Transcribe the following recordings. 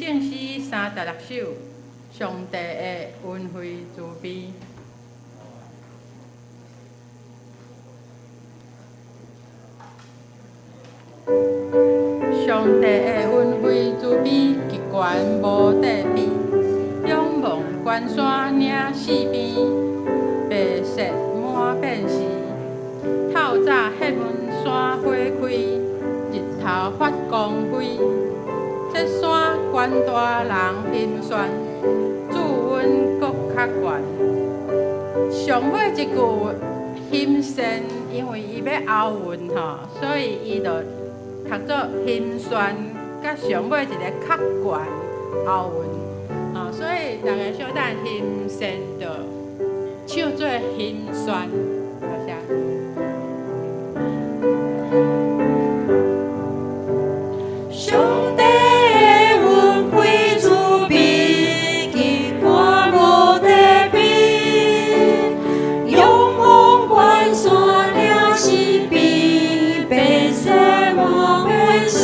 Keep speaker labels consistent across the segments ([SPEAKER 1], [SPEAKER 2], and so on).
[SPEAKER 1] 圣诗36首，上帝的恩惠慈悲。上帝的恩惠慈悲，极悬无底比。仰望关山岭四边，白雪满遍时。透早黑门山花开，日头发光辉。这山悬大人心酸，祝阮搁较悬。上尾一句心善，因为伊要拗韵吼，所以伊就读作心酸，甲上尾一个较悬拗韵，吼，所以大家小等心善就唱做心酸，好啥？
[SPEAKER 2] 上帝的恩惠慈悲，极悬无底比。仰望关山岭四边，白雪满遍时。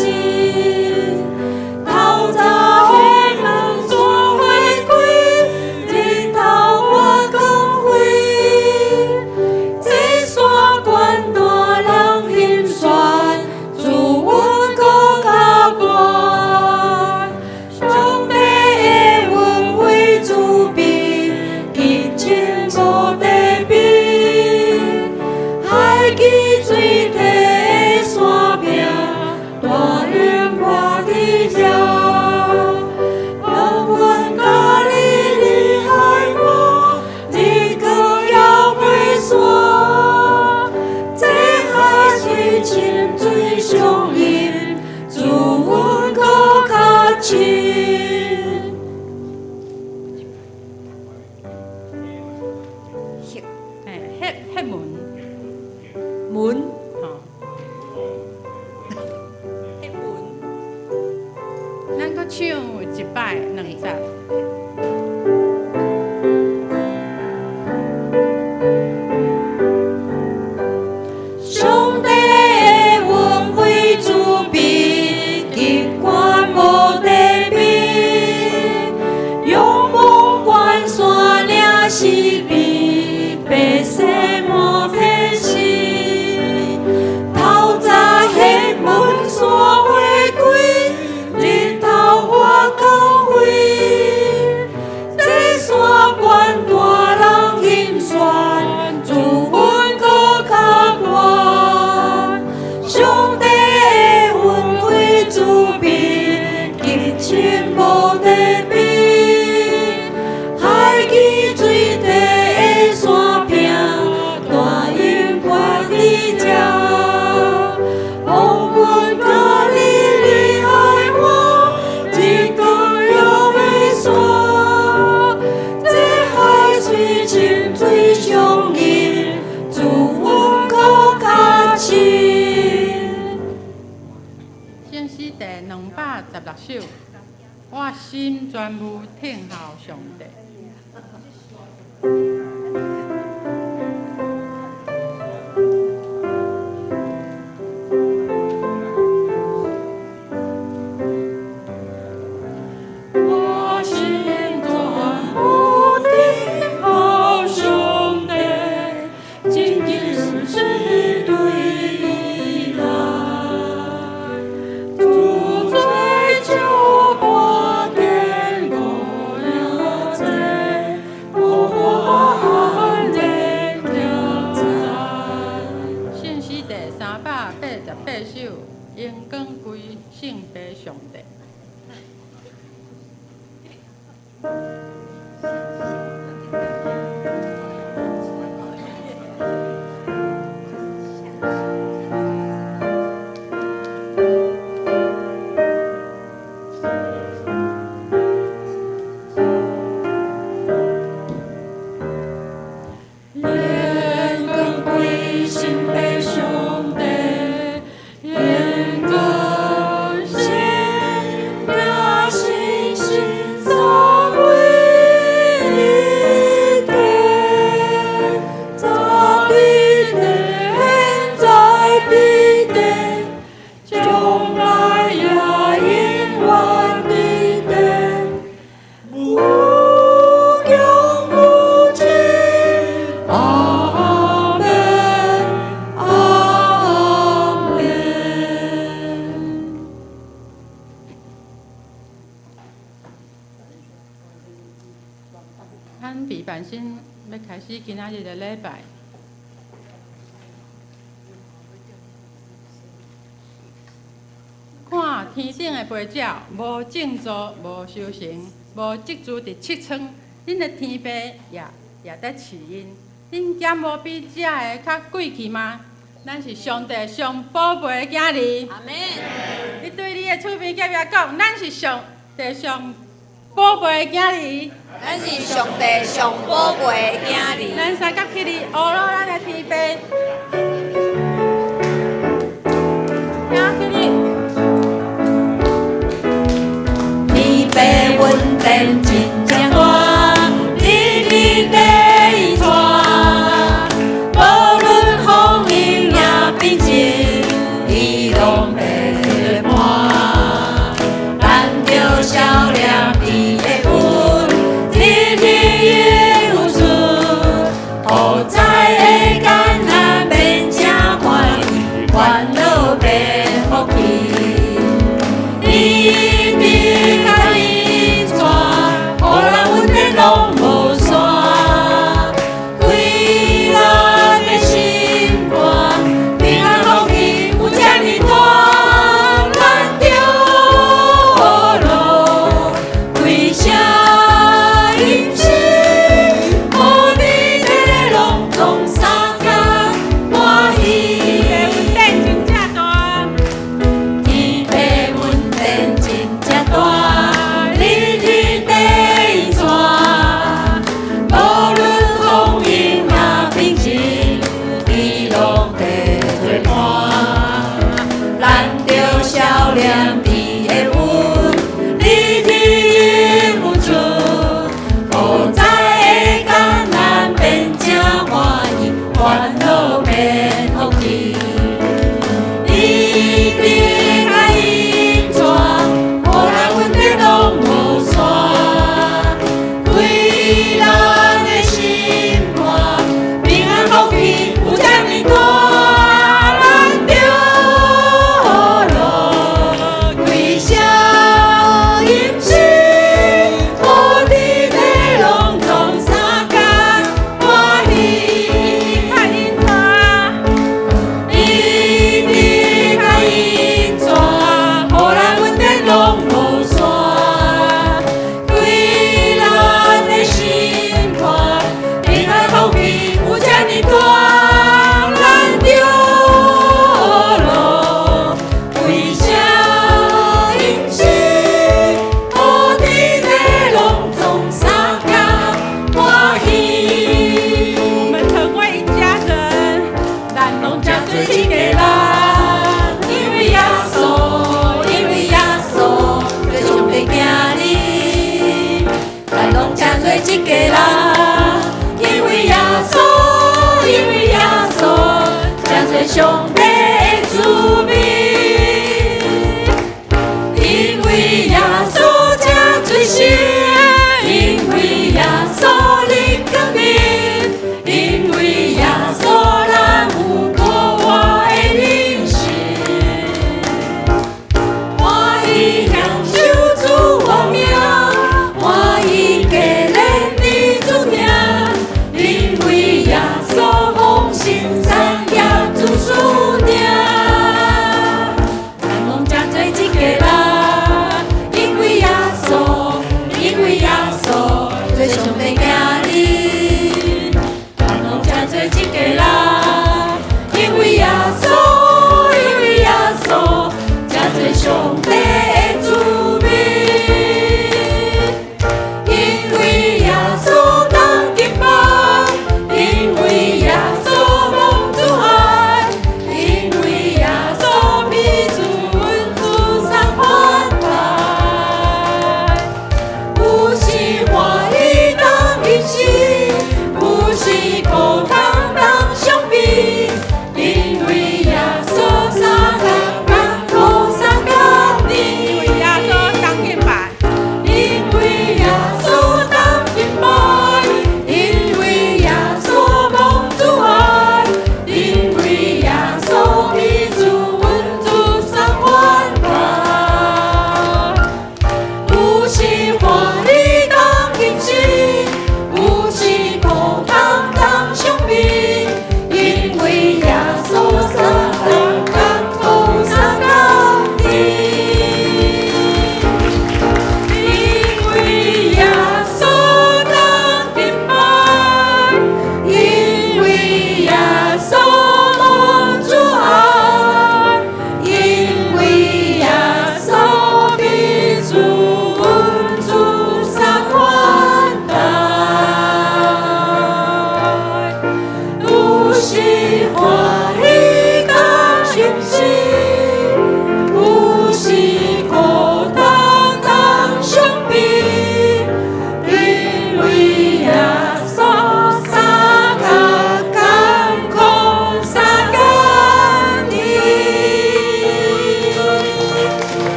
[SPEAKER 2] 透早黑门山花开，日头发光辉。这山悬大人心酸，祝阮搁较悬。上帝的恩惠慈悲，极深无底比。海基水体的山壁，大云破地鸟。让阮甲你离海我，你搁要回山。这海水深水相饮，祝阮搁较深。
[SPEAKER 1] 迄门
[SPEAKER 2] 门
[SPEAKER 1] 吼，
[SPEAKER 2] 迄门。
[SPEAKER 1] 咱搁唱一摆两节。
[SPEAKER 2] 上帝的恩惠慈悲，极悬无底比。仰望关山岭四边，白雪满遍时。透早黑门山花开，日头发光辉。这山悬大人心酸，祝阮搁较悬。上帝的恩惠慈悲，极深无底比。海基水体的山壁，大云破地鸟。望阮甲你离海我，你搁要回山。这海水深水相饮，祝阮搁较深。
[SPEAKER 1] 圣诗第216首，我心全无听候上帝。
[SPEAKER 2] 我心全无听候上帝，静静时时对伊来。主追求我天国了这
[SPEAKER 1] 咱备办先要开始今仔日的礼拜。看天顶的飞鸟，无种作，无收成，无积聚伫七仓。恁的天父也在饲因。恁减无比遮的较贵气吗？咱是上帝上宝贝的囝儿。
[SPEAKER 2] 阿门。
[SPEAKER 1] 你对你的厝边隔壁讲，咱是上帝上宝贝的囝儿。
[SPEAKER 2] 咱是上帝上宝贝的囝儿。
[SPEAKER 1] 咱三甲起哩，学咯咱的天父。听起哩。
[SPEAKER 2] 天父稳定真正大，日日在伊带，无论风雨也变静，伊拢袂伴。咱着少念伊的恩，日日有付出，好在的艰难变正欢喜，烦恼变福气。伊伫甲伊带，互人稳定拢无散，规人的心肝，平安福气有遮尔大，咱着学咯，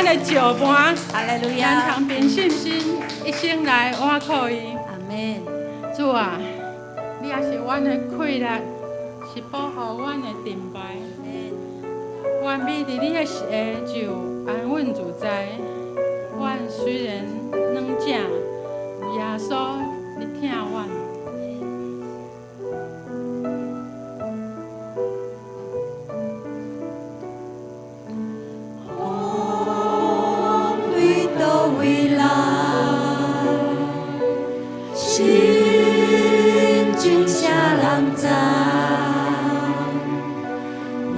[SPEAKER 1] 阮的石盘，
[SPEAKER 2] 哈利路
[SPEAKER 1] 咱
[SPEAKER 2] 亚，
[SPEAKER 1] 通凭信心一生来倚靠伊。
[SPEAKER 2] 阿门。
[SPEAKER 1] 主啊，你也是阮的气力，是保护阮的盾牌。阮美伫你的下就安稳自在。阮虽然软正，有耶稣你疼阮。
[SPEAKER 2] 对到未来，心真啥人知？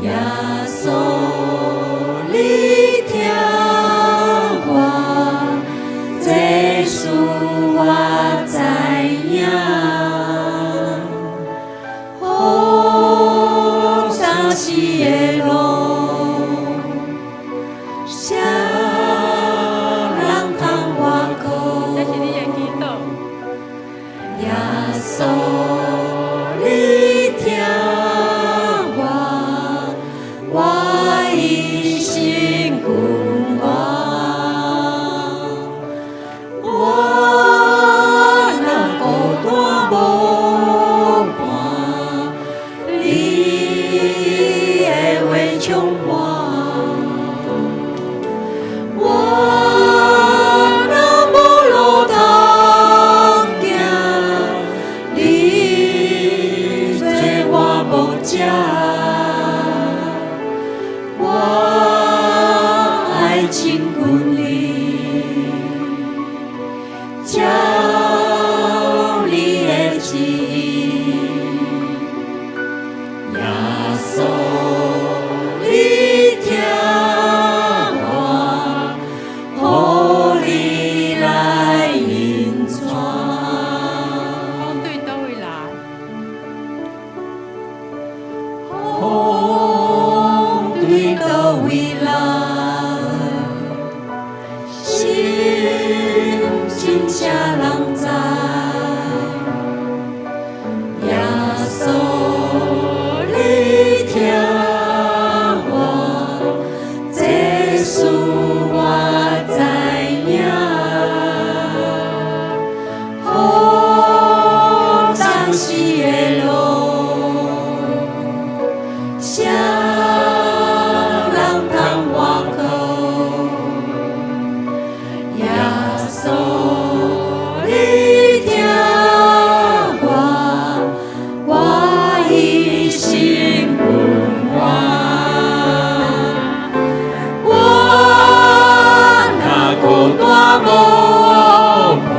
[SPEAKER 2] 耶稣你听我，这事我知影。风当时的路，谁人通我靠？
[SPEAKER 1] 这是你的祈祷。
[SPEAKER 2] 耶稣，你听我，我一心君王。我若孤单无伴，你的话充满。我若无路通行，你做我无遮。我爱亲近你，照你的旨意。耶稣，你听我，互你来引传。
[SPEAKER 1] 风对倒位来？
[SPEAKER 2] 风对倒位来？心真啥人知？耶稣，你听我，这事我知影。风当时的路，谁人通我靠？耶稣，你听我，我一心君王。我若孤单无伴，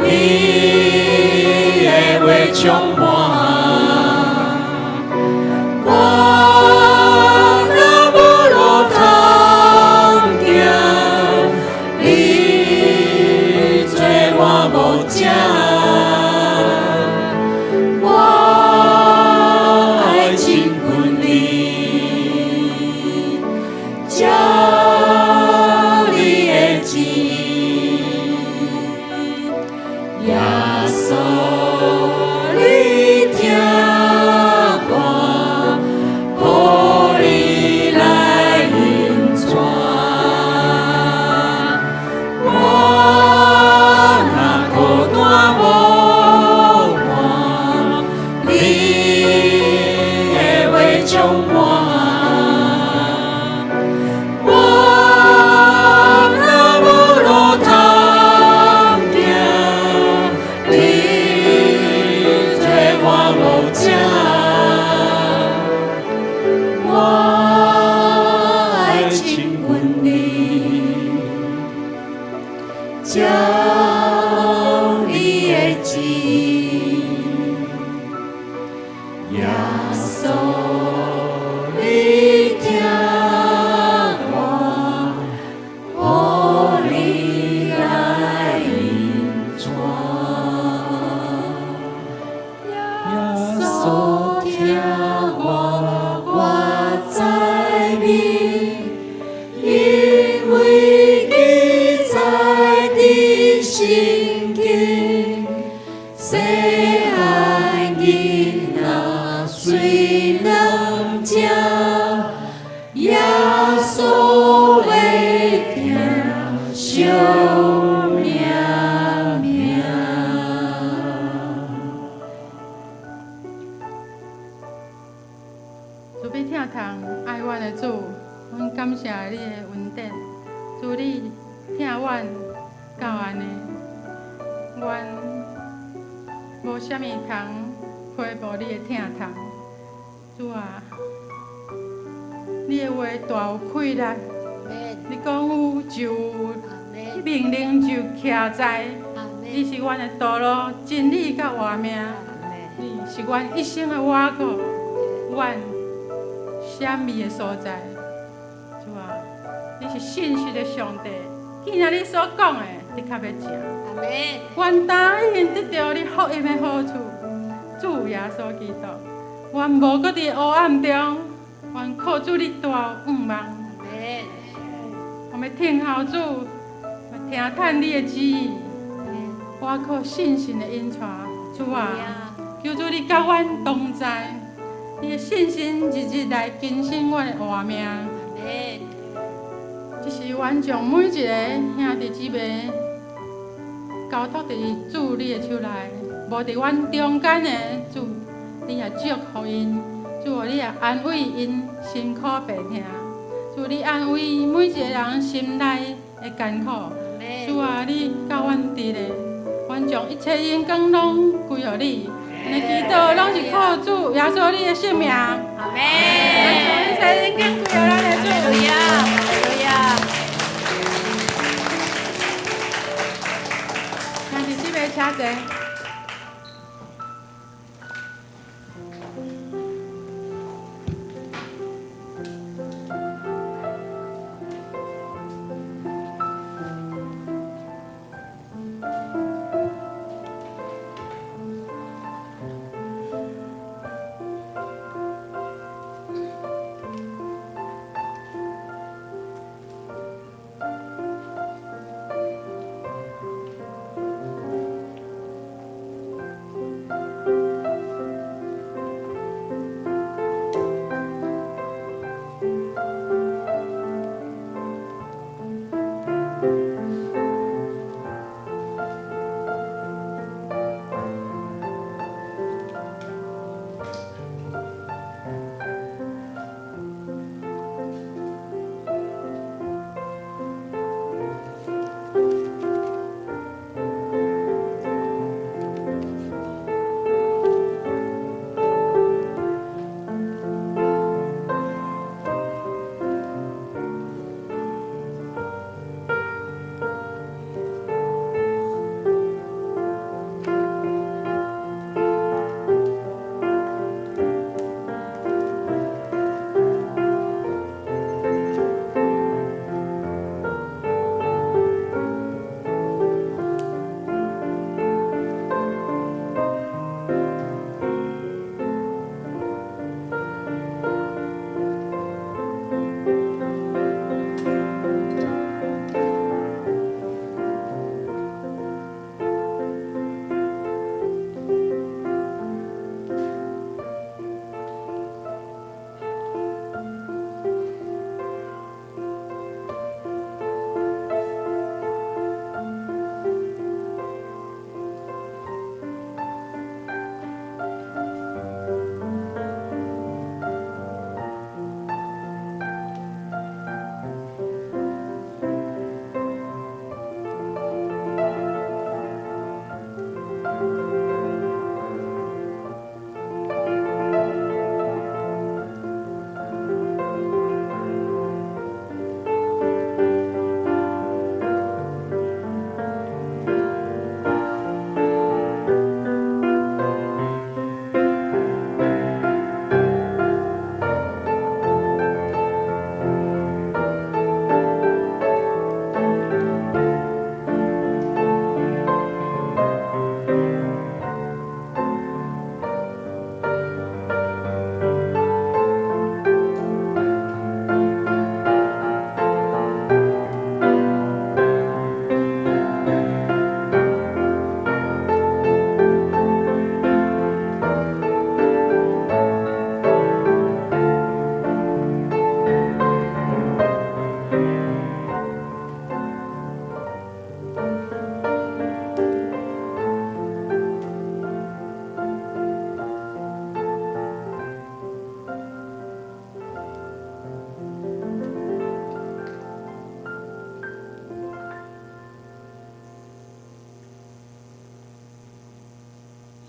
[SPEAKER 2] 你的话充满。我若无路通行，你做我无遮。我爱亲近你，照你的旨意。耶稣，你听我，互你来引传。我若孤单无伴，你的话充满。我若无路通行，你做我无遮。我爱亲近你，照你的旨意。耶稣，你听我，互你来引传。耶稣听我，我知你，因为记在你心经。细汉囡仔虽软弱，耶稣的
[SPEAKER 1] 阮感谢你的恩典，主你疼阮到安尼，阮无啥物通回报你的疼痛。主啊，你的话大有气力，你讲有就有，命令就徛在。你是阮的道路、真理甲活命，你是阮一生的倚靠，阮闪避的所在。主啊，你是信实的上帝，既然你所讲的，你较要成。阮答应得到你福音的好处，主耶稣基督，阮无搁伫黑暗中，阮靠主你大有盼望。我们听候主，听探你的旨意。我靠信心的引带，主啊，求主你甲阮同在，你的信心日日来更新阮的活命。这是阮将每一个兄弟姊妹交托伫主你的手内，无伫阮中间的主，你也祝福因，主你也安慰因辛苦白疼，主你安慰每一个人心内的艰苦，主啊，你甲阮伫咧。阮将一切恩光拢归予你，安尼祈祷拢是靠主耶稣你的圣名。阿门。将一切恩光归予咱的主。哈利路亚，哈利路亚。兄弟姊妹，请坐。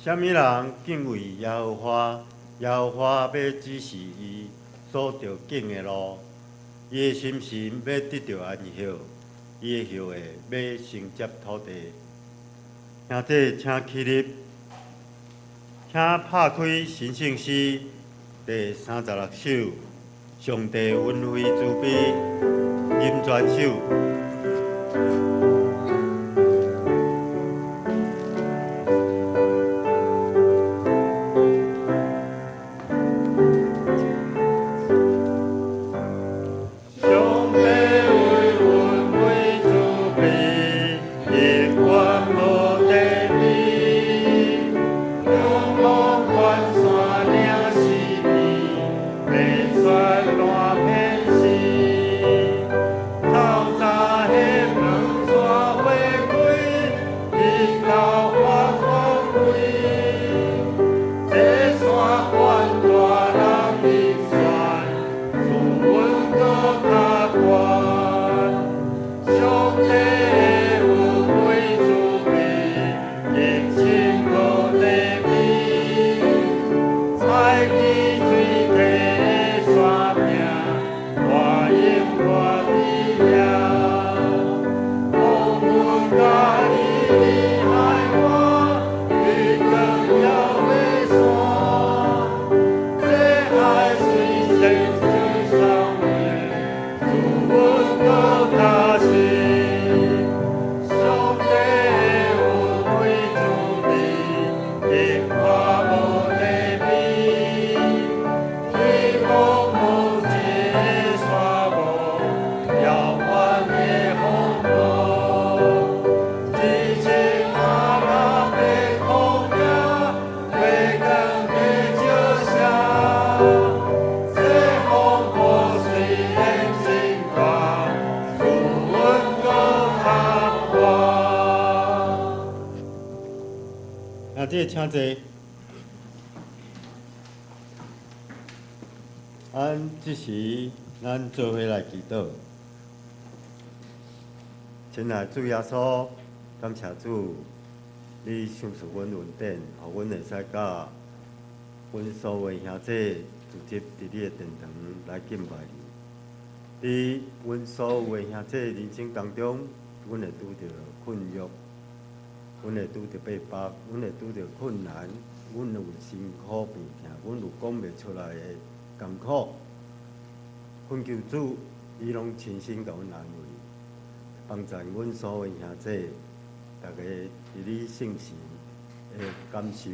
[SPEAKER 3] 什么人敬畏耶和华？耶和华要指示伊所着经的路，伊的心神要得到安息，伊的后会要承接土地。兄弟，请起立，请拍开神圣诗第36首。上帝恩惠慈悲，吟全首。请坐。即时，咱做伙来祈祷。亲爱主耶稣，感谢主，你赏赐阮恩典，互阮会使甲阮所有兄弟聚集伫你的殿堂来敬拜你。伫阮所有兄弟人生当中，阮会拄着困扰。阮会拄着逼迫，阮会拄着困难，阮有辛苦病痛，阮有讲袂出来的艰苦。恳求主，伊拢亲身甲阮安慰，帮助阮所有兄弟，大家伫你圣神的感受、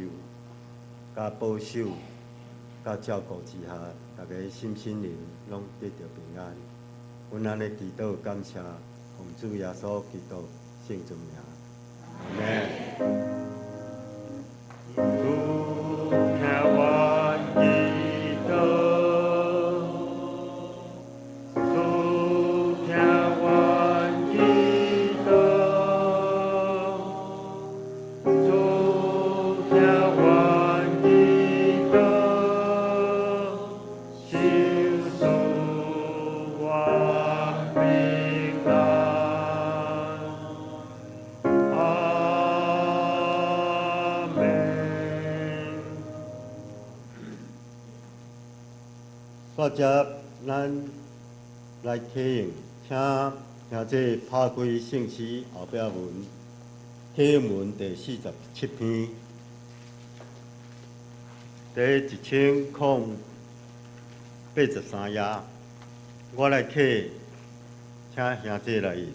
[SPEAKER 3] 甲保守、甲照顾之下，大家心心灵拢得到平安。阮安尼祈祷感谢，奉主耶稣基督圣尊名。主听我祈祷，主听我祈祷，主听我祈祷，救赎我平安。接着，咱来启用，请兄弟拍开圣诗后壁文，启用文第47篇，第1083页，我来启，请兄弟来引。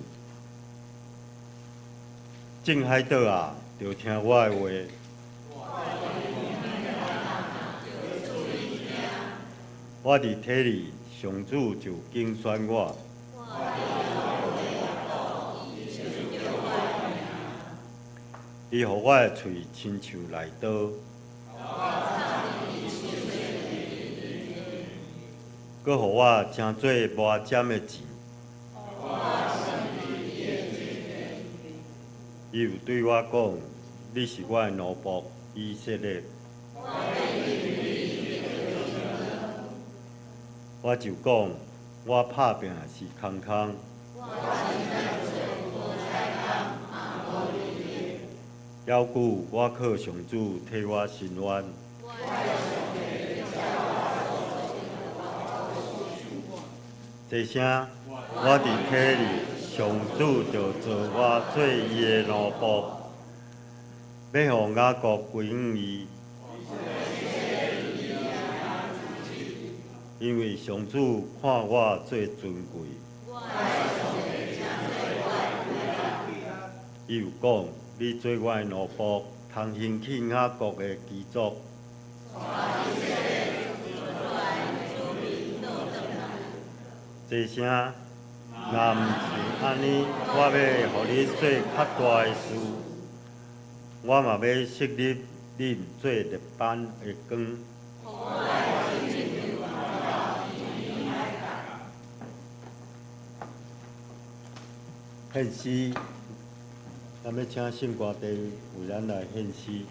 [SPEAKER 3] 正海岛啊，就听我的话。我伫体里，上主就敬选我。伊互我的喙亲像来刀，佮互我诚做无尖的钱。伊有对我讲：“你是我的奴仆以色列。”我就讲，我打拼是空空。了久我靠上主替我伸冤。一声，我伫体里，上主就做我做伊的奴仆，要互雅各归向伊。因为上主看我做尊贵。伊有讲，你做我的奴仆，通兴起雅各的基族。一声，若毋是安尼，我要互你做较大的事，我嘛要设立你做立班的光。献诗，咱要请圣歌队为咱来献诗。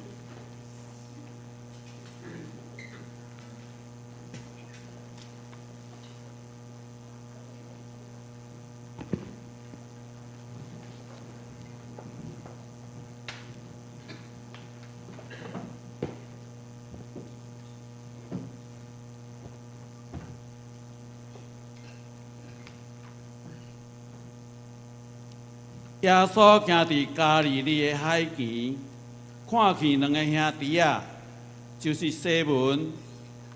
[SPEAKER 4] 耶稣行伫加利利的海边，看见两个兄弟仔，就是西门，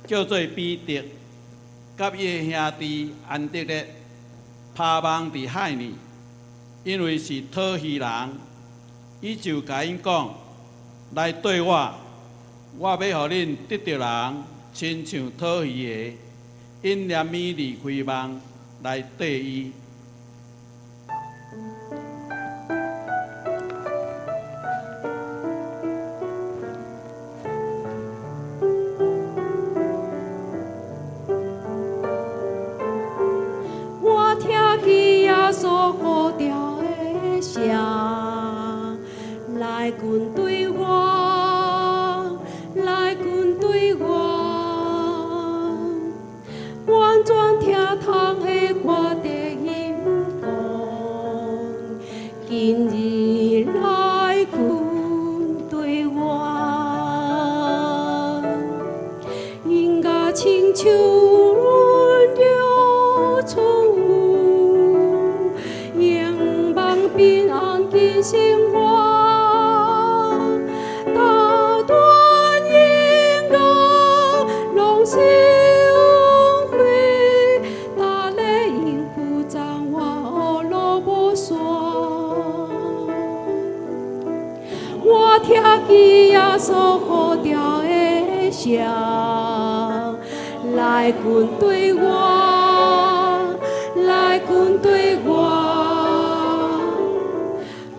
[SPEAKER 4] 叫做彼得，甲伊的兄弟安德烈，趴网伫海里，因为是讨鱼人，伊就甲因讲：来对我，我要互恁得着人，亲像讨鱼的。因念伊离开网，来缀伊。
[SPEAKER 2] 来滚对我，来滚对我，完全听通的我的音讲，今日来滚对我，应该亲像流出，仰望平安的生活。我听见耶稣呼召的声，来滚对我，来滚对我，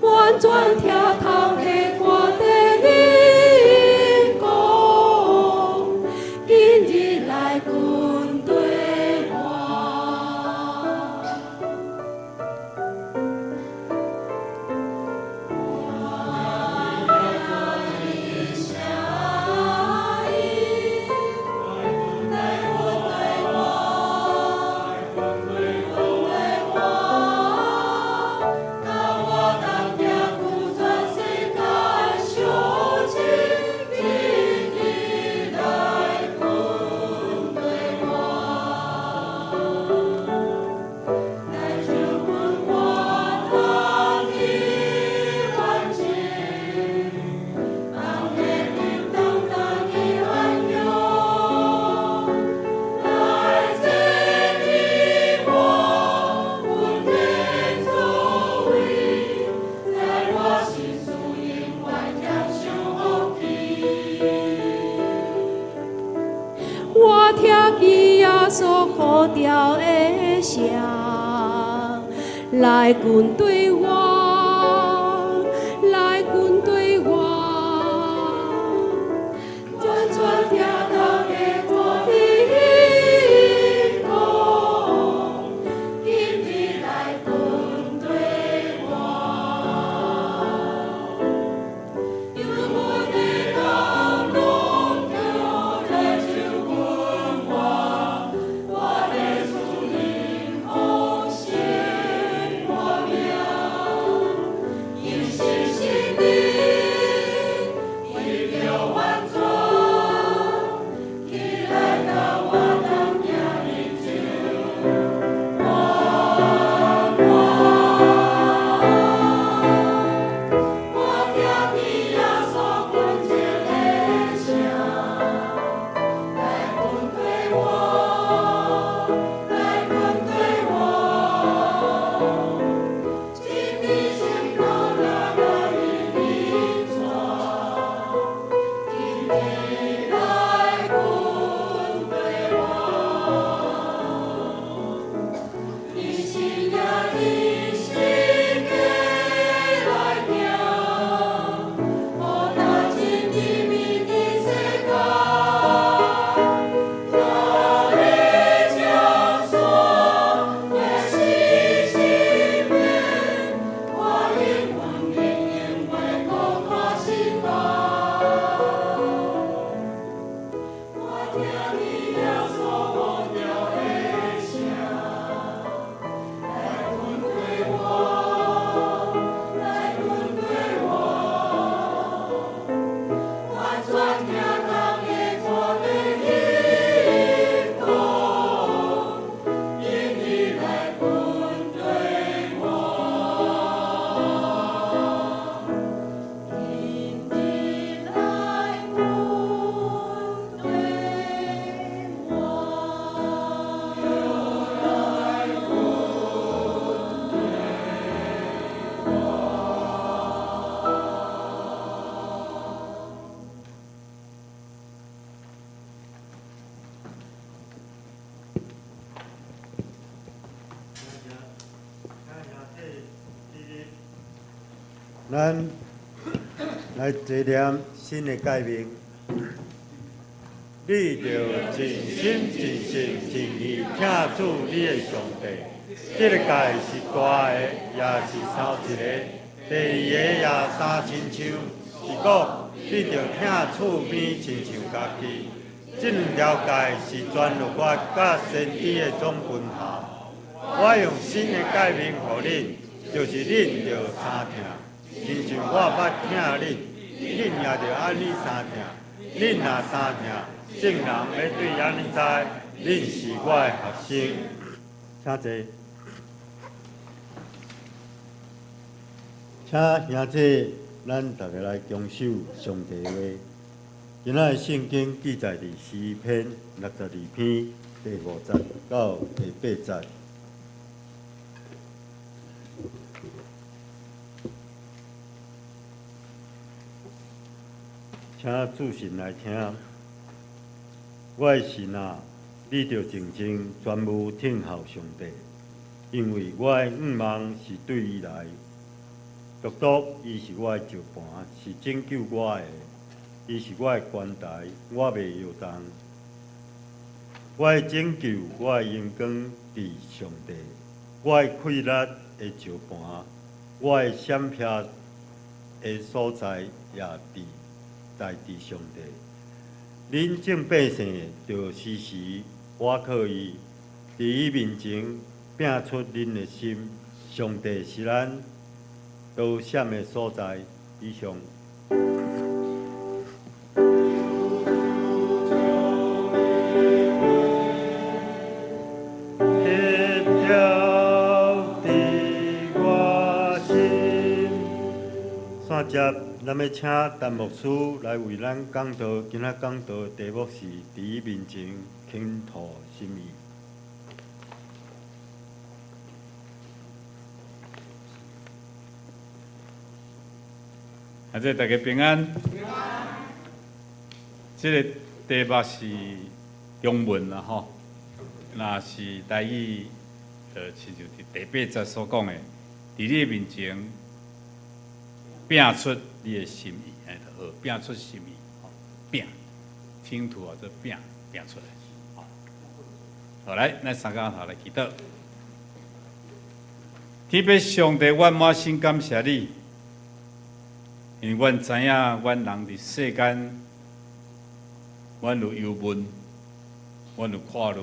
[SPEAKER 2] 完全听通的我的音讲，今日来滚对我。我听见耶稣呼召的声，来滚对我，来滚对我，完全听通的我的音讲，今日来滚对我，因为我的道路就来救我，我的属灵奉献我命。
[SPEAKER 3] 咱来坐念新的诫命。你着尽心、尽性、尽意听主你的上帝。这个诫是大的，也是少一个；第二个也三亲像，是讲你着听厝边亲像家己。这两条诫是全律法甲先知的总分下。我用新的诫命予恁，就是恁着三听，亲像我捌听恁，恁也着安尼三听。恁若三听，圣人要对安尼知，恁是我的学生。请坐。请兄弟，咱大家来恭守上帝的话。今仔圣经记载伫诗篇62篇第5节到第8节。请注心来听。我的神啊，你着静静全无听候上帝，因为我的愿望是对伊来。独独伊是我的石盘，是拯救我的；伊是我的关台，我袂摇动。我的拯救，我的荣光伫上帝；我的快乐的石盘，我的闪避的所在也在上帝。恁众百姓着时时倚靠伊，伫伊面前拼出恁的心。上帝是咱都闪的所在。以上。三接，咱要请陈牧师来为咱讲道。今仔讲道的题目是伫伊面前倾吐心意。
[SPEAKER 5] 大家平安。这个题目是中文啦吼，那是台语，亲像第8节所讲的，伫你面前拼出你的心意，哎，就好，拼出心意，吼，拼，拼图啊，做拼出来，好。好来，咱三个头来祈祷。天父上帝，我满心感谢你。因为阮知影，阮人伫世间，阮有忧闷，阮有看虑，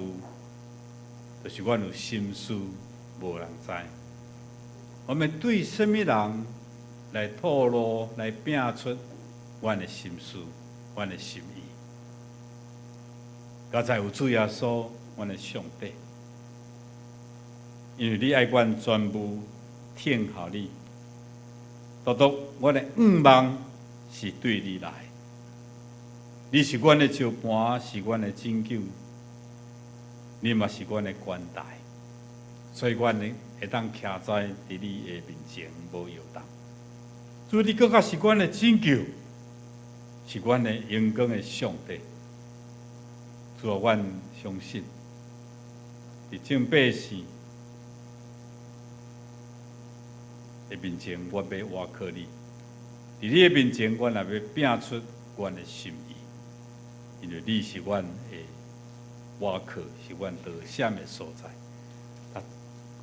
[SPEAKER 5] 就是阮有心事，无人知。我们对什么人来透露、来拼出阮的心事、阮的心意？刚才有主耶稣，阮的上帝，因为你爱阮全部听候你。独独我的愿望是对你来，你是阮的石盘，是阮的拯救，你嘛是阮的关台，所以阮会当徛在你的面前无摇动。主，你更加是阮的拯救，是阮的荣光的上帝。主啊，阮相信，伫正百姓的面前，我要倚靠你；伫你的面前，我也要拼出阮的心意，因为你是阮的倚靠，是阮得闪的所在。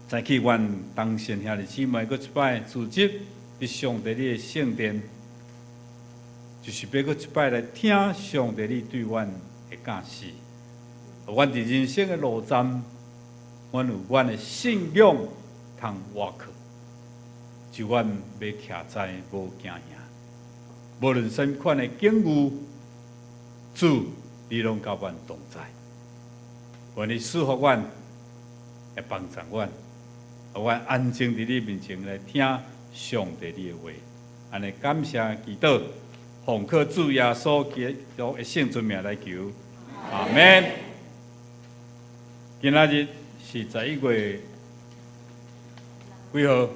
[SPEAKER 5] 再去阮当先兄弟姊妹，搁一摆组织伫上帝你的圣殿，就是要搁一摆来听上帝你对阮的教示。阮伫人生的路站，阮有阮的信仰通倚靠。就阮要徛在无惊吓，无论什么款的境遇，主你拢甲阮同在。愿你赐福阮，来帮助阮，互阮安静伫你面前来听上帝你的话。安尼感谢祈祷，奉靠主耶稣基督的圣尊名来求，阿门。今仔日是11月几号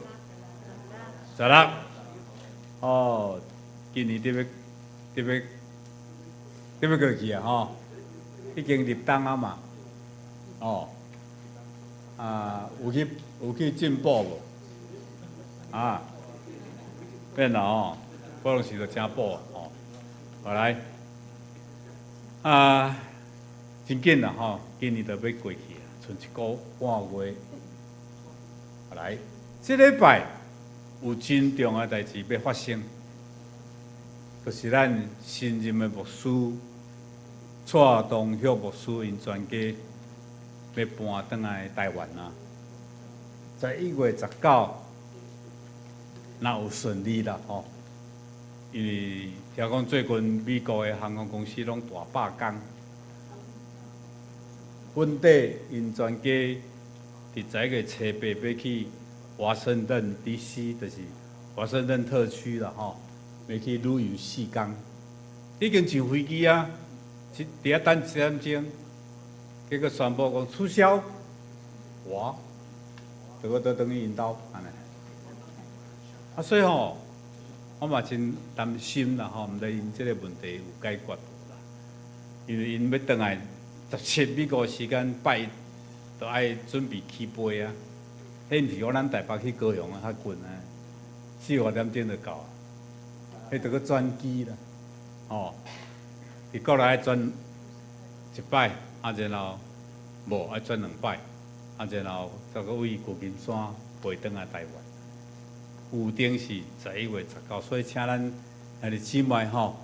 [SPEAKER 5] ？16哦，今年要过去啊吼，已经入冬啊嘛，哦，有去进步无？啊，变啦吼，保隆时就真补吼。好来，真紧啦吼，今年就要过去啊，剩一个半月。好来，这礼拜有真重要代志要发生，就是咱新任的牧师蔡东旭牧师因全家要搬转来台湾啊。11月19，若有顺利啦吼，因为听讲最近美国的航空公司拢大罢工，本地因全家伫11月7要去华盛顿 DC， 就是华盛顿特区啦吼，要去旅游4天，已经上飞机啊，伫遐等1点钟，结果宣布讲取消，哇！就我倒转去因兜安尼，所以吼，我嘛真担心啦吼，毋知因即个问题有解决无啦。因为因要倒来17美国时间拜一，就爱准备起飞啊。迄毋是讲咱台北去高雄啊较近啊，4、5点钟就到啊。迄着去转机啦，吼，伫国内爱转1摆，然后无爱转2摆。然后再个为旧金山飞转来台湾，预定是11月19，所以请咱的姊妹吼，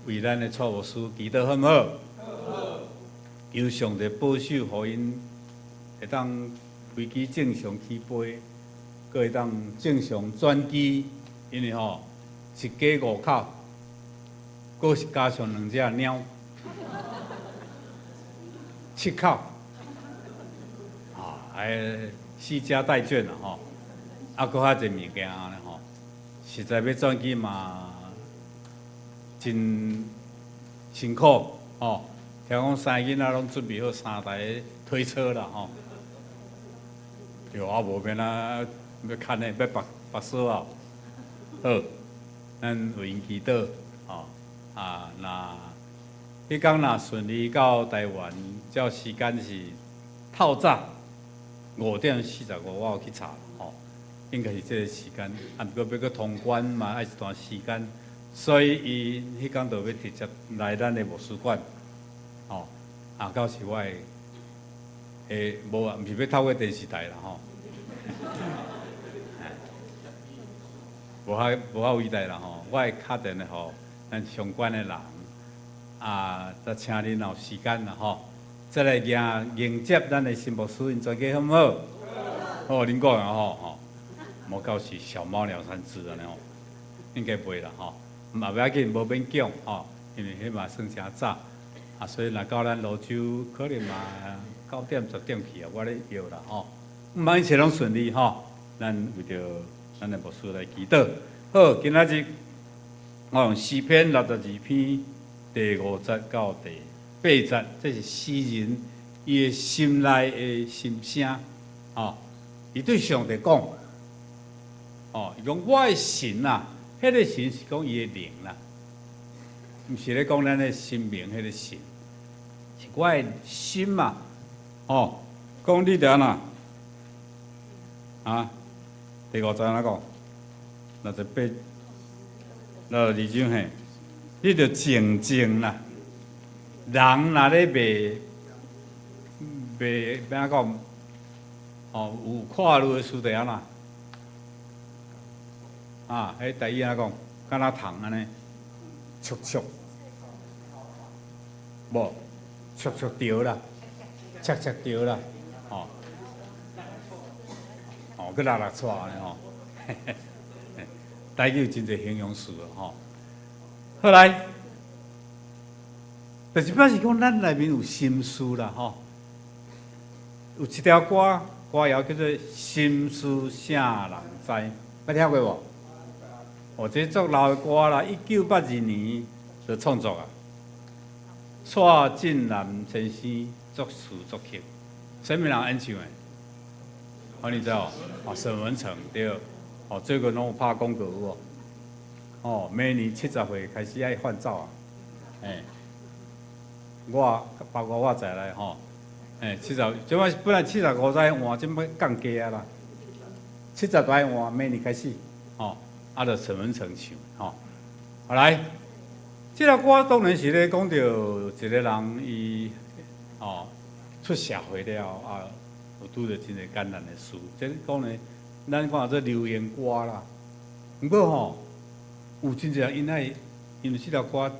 [SPEAKER 5] 为咱的蔡牧师祈祷好唔好？好。求上帝保守，互因会当飞机正常起飞，佮会当正常转机，因为吼一家5口，佮是加上2只猫，7口。4家带眷啦吼，搁较侪物件安尼吼，实在要转机嘛，真辛苦吼。听讲3个囡仔拢准备好3台推车啦吼，对啊，无免啊要牵的要拔锁啊。好，咱为因祈祷吼那迄天若顺利到台湾，照时间是透早。5点45，我有去查吼，应该是这个时间。不过要去通关嘛，爱一段时间，所以伊迄天就要直接来咱的牧师馆，吼。到时我会无啊，毋是要透过电视台啦吼，无遐伟大啦吼，我会敲电话吼，咱相关的人再请恁有时间啦吼。再来迎接咱的新牧师，因全家好唔好？好，恁讲啊吼，无到时小猫2、3只安尼吼，应该袂啦吼，嘛不要紧，无免讲吼，因为迄嘛算诚早，所以若到咱泸州可能嘛9点10点去啊，我咧摇啦吼，毋茫一切拢顺利吼，咱为着咱的牧师来祈祷。好，今仔日我用诗篇62篇第5节到第8节，这是诗人伊的心内的心声，伊对上帝讲，伊讲我的神啊，迄个神是讲伊的灵啦，毋是咧讲咱的生命迄个神，是我的心嘛，讲你点啦，第5节安怎讲？68，那二章嘿，你着静静啦。人若咧袂怎讲？有看路的事地安那？迄台语安怎讲？敢若虫安尼，速速，无速速着啦，切切着啦，佮拉拉扯安尼吼。台语有真侪形容词吼。后来。就是表示讲，咱内面有心思啦，吼。有一条歌谣叫做《心思啥人知》，捌听过无？这足老的歌啦，1982年就创作啊。蔡振南先生作词作曲，什么人演唱的？你知道？沈文成对，最近拢有拍广告有明年70岁开始爱换照啊，包括我在内吼，70，即摆本来75岁换，即摆降低啊啦，70岁换明年开始，就陈文成唱吼。好来，这个歌当然是咧讲到一个人伊出社会了啊，有拄着真个艰难的事。这讲呢，咱讲做流行歌啦。不过吼，有真侪人因为这条歌，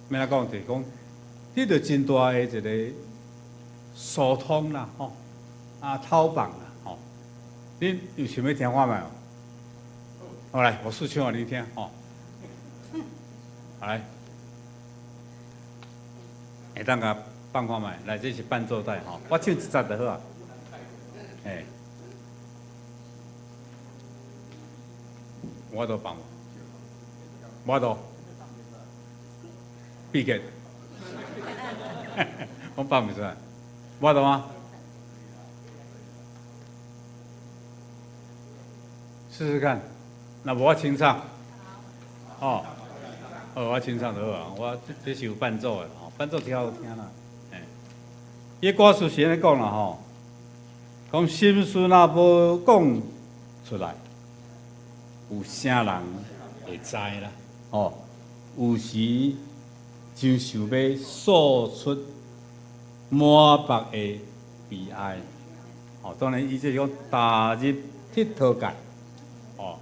[SPEAKER 5] 要怎讲就是讲，得到真大的一个疏通啦，吼讨棒啦，吼。恁有想要听看没有？好来，我试唱给你听，吼。好来，会当甲放看卖，来这是伴奏带吼，我唱一节就好啊。哎，我都放无，我都闭起，我放不出来，我都吗？试试看，那我清唱，哦。我清唱就好啊，我这是有伴奏的吼，伴奏挺好听啦。哎，伊歌词是安尼讲啦吼，讲心事若无讲出来，有啥人会知啦？哦，有时真想要诉出满腹的悲哀。哦，当然伊这种踏入佚佗界，哦，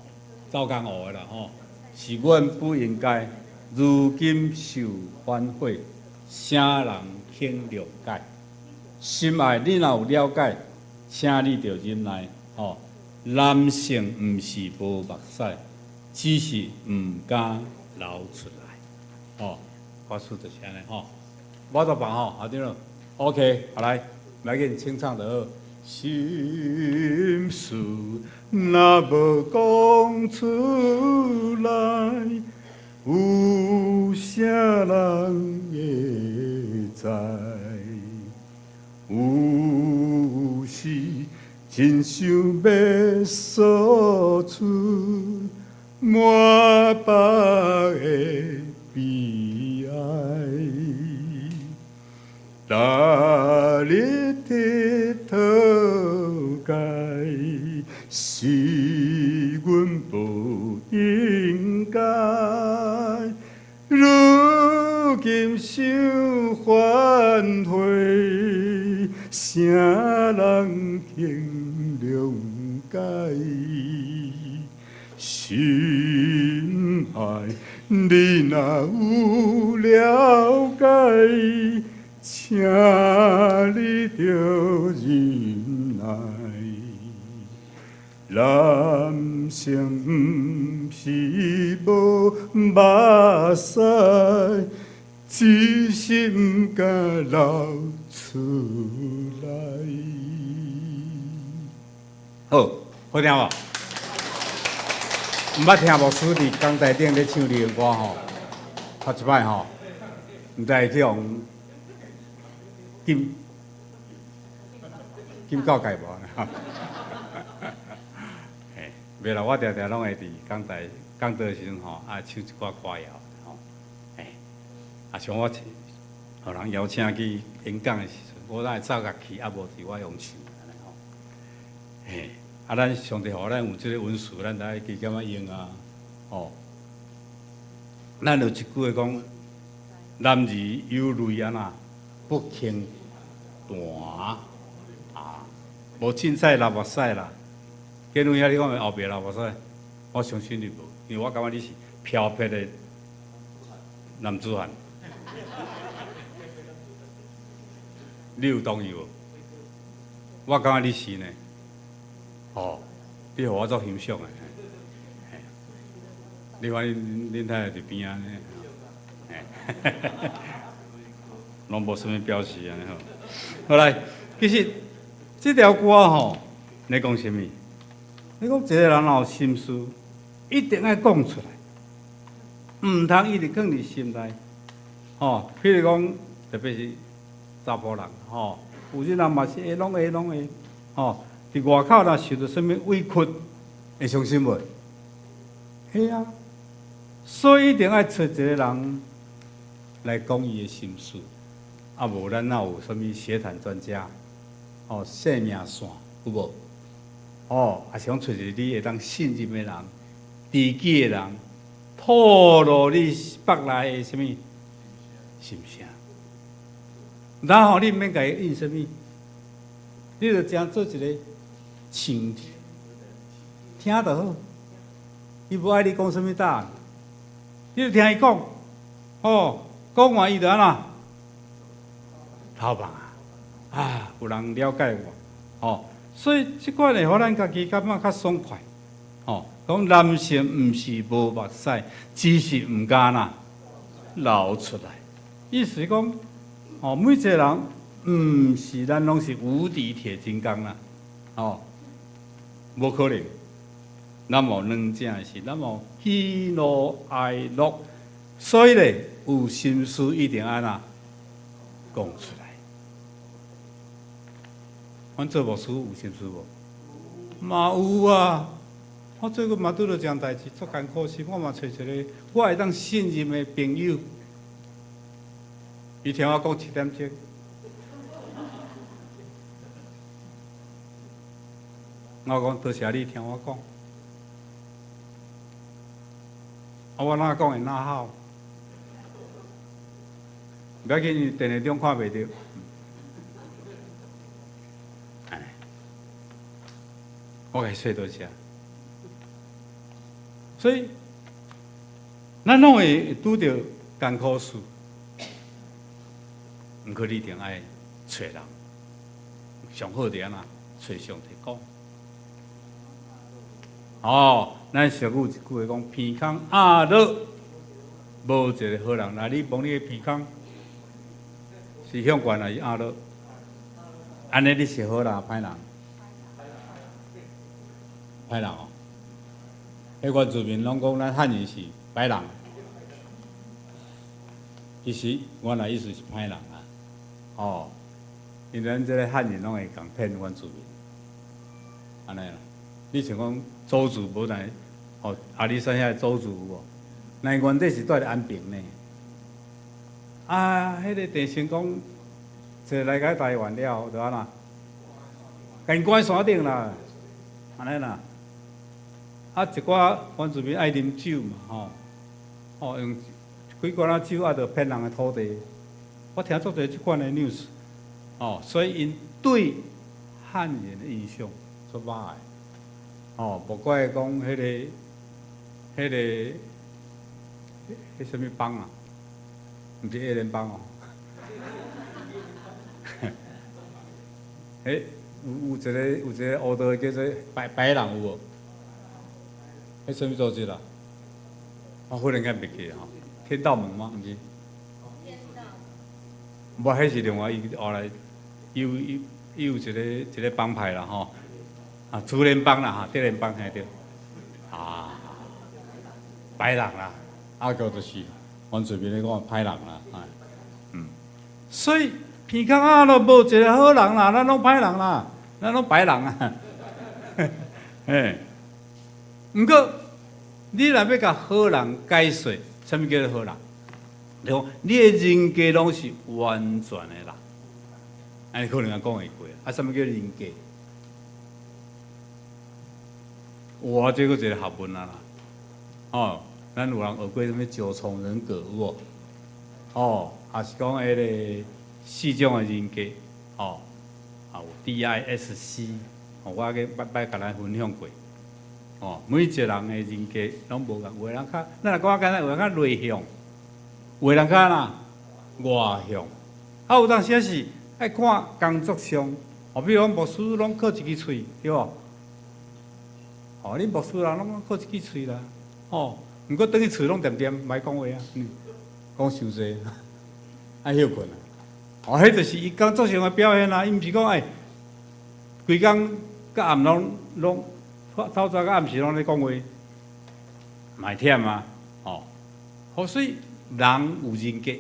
[SPEAKER 5] 走江湖的啦吼，是阮不应该。如今受反悔，啥人肯了解？心爱你若有了解，请你着忍耐。哦，男性毋是无目屎，只是毋敢流出来。哦，歌词就是安尼吼。我都放吼，好听咯。OK， 好来，来给你清唱就好。心事若无讲出来。有啥人会知？有时真想要诉出满腹的悲哀，踏入佚佗界，是阮无应该。如今受反悔，啥人肯谅解？心爱你若有了解，请你着忍耐。男性毋是无目屎，只是毋敢流出来。好，好听无？毋捌听牧师伫讲台顶咧唱流行歌吼，头一摆吼，毋知会去用金教界无呢？袂啦，我常常拢会伫讲台讲道时阵吼，唱一寡歌谣吼，像我互人邀请去演讲的时阵，我咱会走乐器，无伫我用唱安尼吼，咱上帝互咱有即个文书，咱来加减用啊，吼，咱有一句话讲，男儿有泪安那不轻弹啊，无凊彩流目屎啦。今日遐你讲后壁流目屎，我相信你无，因为我感觉你是漂泊的男子汉，你有同意无？我感觉你是呢，哦，你互我做欣赏的，你看恁太太伫边安尼，拢无啥物表示安尼吼。好来，其实这条歌吼，你讲啥物？你讲一个人若有心事，一定要讲出来，毋通一直放伫心内。吼，譬如讲，特别是查甫人，吼，有些人嘛是会拢会，吼，伫外口若受到啥物委屈，会伤心袂？嘿啊，所以一定要找一个人来讲伊的心事，无咱哪有啥物血谈专家，哦，生命线有无？哦，也是讲找一个你会当信任的人，知己的人，吐露你腹内的什么心声，然后你免甲伊应什么，你就正做一个倾听，听就好。伊无爱你讲什么答案，你就听伊讲，哦，讲完伊就安怎头棒啊，有人了解我，哦，所以即款会互咱家己感觉较爽快，哦，讲男性毋是无目屎，只是毋敢流出来。意思是讲，哦，每一个人毋是咱拢是无敌铁金刚啦，哦，无可能。咱无两正是，咱无喜怒哀乐，所以咧，有心事一定安怎讲出来。阮做牧师有心事无？嘛有啊！我最近嘛拄到一件代志，足艰苦心，我嘛找一个我会当信任的朋友，伊听我讲7点钟。我讲多谢你听我讲。我哪讲会哪好？不要紧，电视中看袂到。我该说多谢。所以，咱拢会拄着艰苦事，毋过你一定爱找人，上好点啊，找上帝讲。哦，咱俗语一句话讲，鼻孔压落，无一个好人。那你望你的鼻孔是向悬还是压落？安尼你是好人歹人？歹人哦。迄原住民拢讲咱汉人是歹人，其实原来意思是歹人啊。哦，因为咱这个汉人拢会共骗原住民，安尼啦。你像讲周族无来，哦，阿里山遐周族有无？那原底是住咧安平呢。啊，迄个地形讲，坐来个台湾了，就安那，近关山顶啦，安尼啦。啊，一寡原住民爱啉酒嘛，吼，哦，用几罐仔酒啊，着骗人的土地。我听足侪即款的 news， 哦，所以因对汉人的印象足歹。哦，无怪讲迄什么帮啊？毋是A联邦哦。有一个黑道叫做白人有无？迄什么组织啦？我忽然间袂记吼，天道盟吗？毋是？无，迄是另外伊后来有一个帮派啦吼。啊，竹联帮啦，哈，竹联帮遐着，啊，歹人啦，啊个就是原住民咧讲歹人啦，所以鼻孔啊都无一个好人啦，咱拢歹人啦，咱拢歹人啊，嘿，毋过你若要甲好人解说，啥物叫做好人？你讲你的人格拢是完全的人，安尼可能讲会过，啊，啥物叫人格？哇，这个一个学问啊啦，哦，咱有人学过什么9重人格有无？哦，也是讲迄个4种的人格，哦，啊有 DISC， 哦，我个摆甲咱分享过，哦，每一个人的人格拢无共，有的人较，咱若讲简单，有人较内向，有的人较外向，啊，有当时是爱看工作上，哦，比如讲牧师拢靠一支喙，对无？哦，恁牧师人拢靠一支喙啦，哦，毋过等于喙拢掂掂，莫讲话啊，讲伤济，爱休困啊。哦，迄就是伊工作上的表现啊，伊毋是讲哎，规工甲暗拢透早甲暗时拢咧讲话，卖忝啊，哦，好，所以人有人格，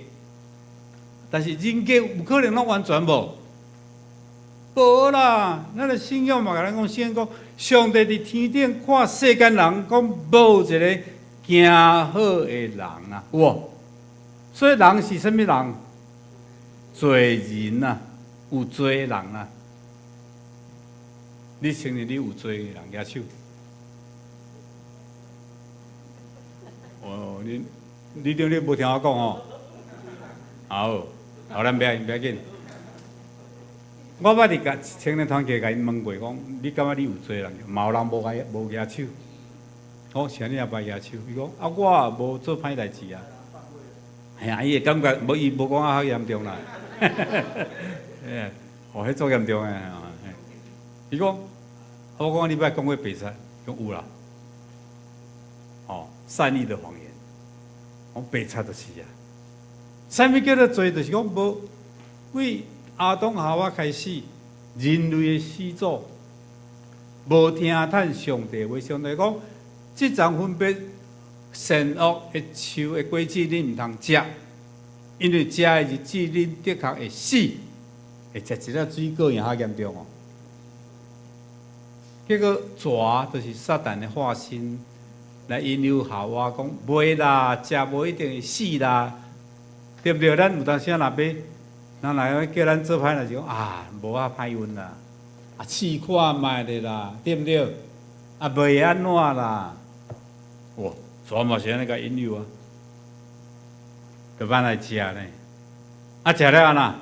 [SPEAKER 5] 但是人格有可能拢完全无。无啦，咱的信仰嘛，甲咱讲，先讲上帝伫天顶看世间人，讲无一个行好的人啊，有无？所以人是啥物人？罪人啊，有罪人啊。你承认你有罪的人举手？哦，你无听我讲哦？好，咱不要紧。我捌伫甲青年团契甲因问过，讲你感觉你有做人？嘛有人无举手。我是安尼也捌举手。伊讲啊，我也无做歹代志啊。哎呀，伊会感觉伊无讲啊，遐严重啦。哎，哦，迄足严重诶。伊讲，我讲你捌讲过白菜，讲有啦。哦，善意的谎言，我白菜就是啊。啥物叫做做？就是讲无为亚当夏娃开始，人类的始祖无听趁上帝话，上帝讲，即种分别善恶的树的果子，你毋通食，因为食的日子，你的确会死，会食一粒水果样较严重哦。结果蛇就是撒旦的化身，来引诱夏娃讲，袂啦，食无一定会死啦，对不对？咱有当时若要，咱来叫咱做歹，就讲啊，无啊歹运啦，啊试看卖的啦，对不对？啊袂安怎啦？哇，蛇嘛是安尼甲引诱啊，就搬来食呢。啊食了安那？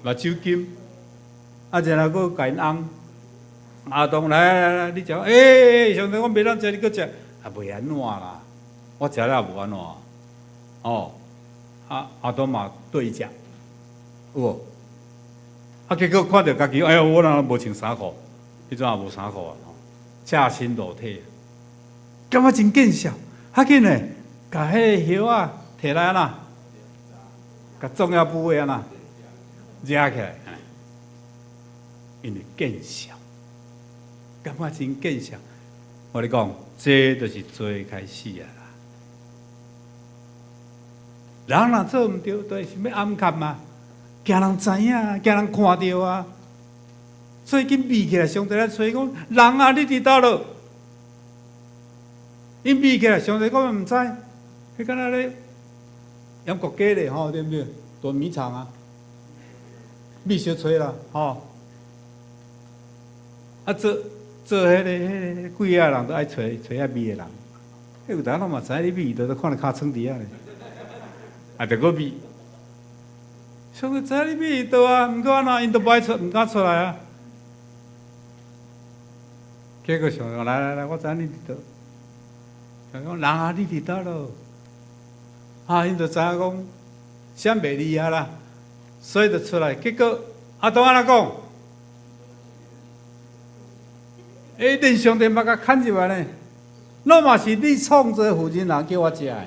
[SPEAKER 5] 目睭金，啊然后佫甲因翁。阿东来，你食，上帝讲袂当食，你佫食，啊袂安怎啦？我食了也无安怎，哦，阿东嘛对食，有无？啊结果看到家己，哎呦，我哪无穿衫裤，迄阵也无衫裤啊，赤身裸体，感觉真见笑，较紧嘞，甲迄叶仔摕来安那，甲重要部位安那，夹起来，因为见笑。感觉真见笑，我咧讲，这就是罪开始啊啦！人若做毋对，就是要暗砍嘛，惊人知影，惊人看到啊。所以紧闭起来，上帝来催讲，人啊，你伫倒落？因闭起来，上帝讲毋知，迄敢若咧养国鸡咧吼，对不对？躲米场啊，密小吹啦，吼，啊做迄个贵啊人都爱找遐味的人，有当咱嘛知你味道都看着尻川底啊咧，啊着个味，上帝知你味道啊，毋过安怎因都不出，毋敢出来啊。结果上帝来，我知你伫倒，上帝讲人啊，你伫倒咯，啊因就知影讲，啥袂厉害啦，所以就出来。结果阿东安怎讲？连上帝嘛甲砍入来呢，那嘛是你创造负责人叫我食的，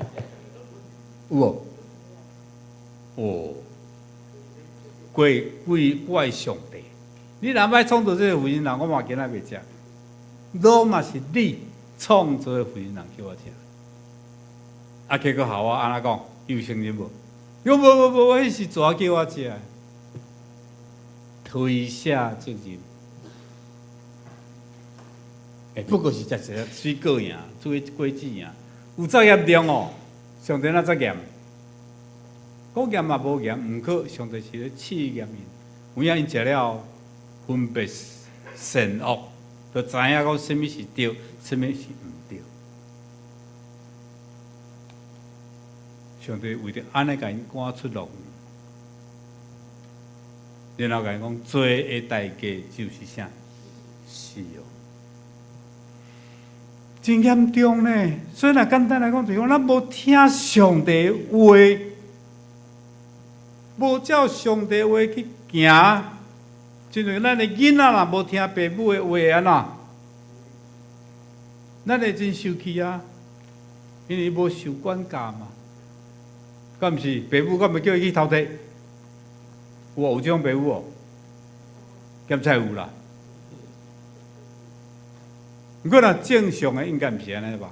[SPEAKER 5] 有无？哦，怪上帝！你若歹创造这个负责人，我嘛今仔袂食。那嘛是你创造的负责人叫我食。啊，结果好啊，安怎讲？有承认无？无，迄是蛇叫我食的，推卸责任。不过是食一个水果尔，做果子尔，有遮严重哦。上帝哪遮严？讲严嘛无严，毋过上帝是咧试验因。有影因食了分别善恶，就知影讲什么是对，什么是毋对。上帝为着安尼甲因赶出路，然后甲因讲罪的代价就是啥？死哦。真严重呢，所以若简单来讲，就是讲咱无听上帝话，无照上帝话去行，就像咱的囡仔若无听爸母的话安怎，咱会真受气啊，因为无受管教嘛，敢毋是？爸母敢袂叫伊去偷摕？有这种爸母哦，检查有啦。不过若正常的应该毋是安尼吧？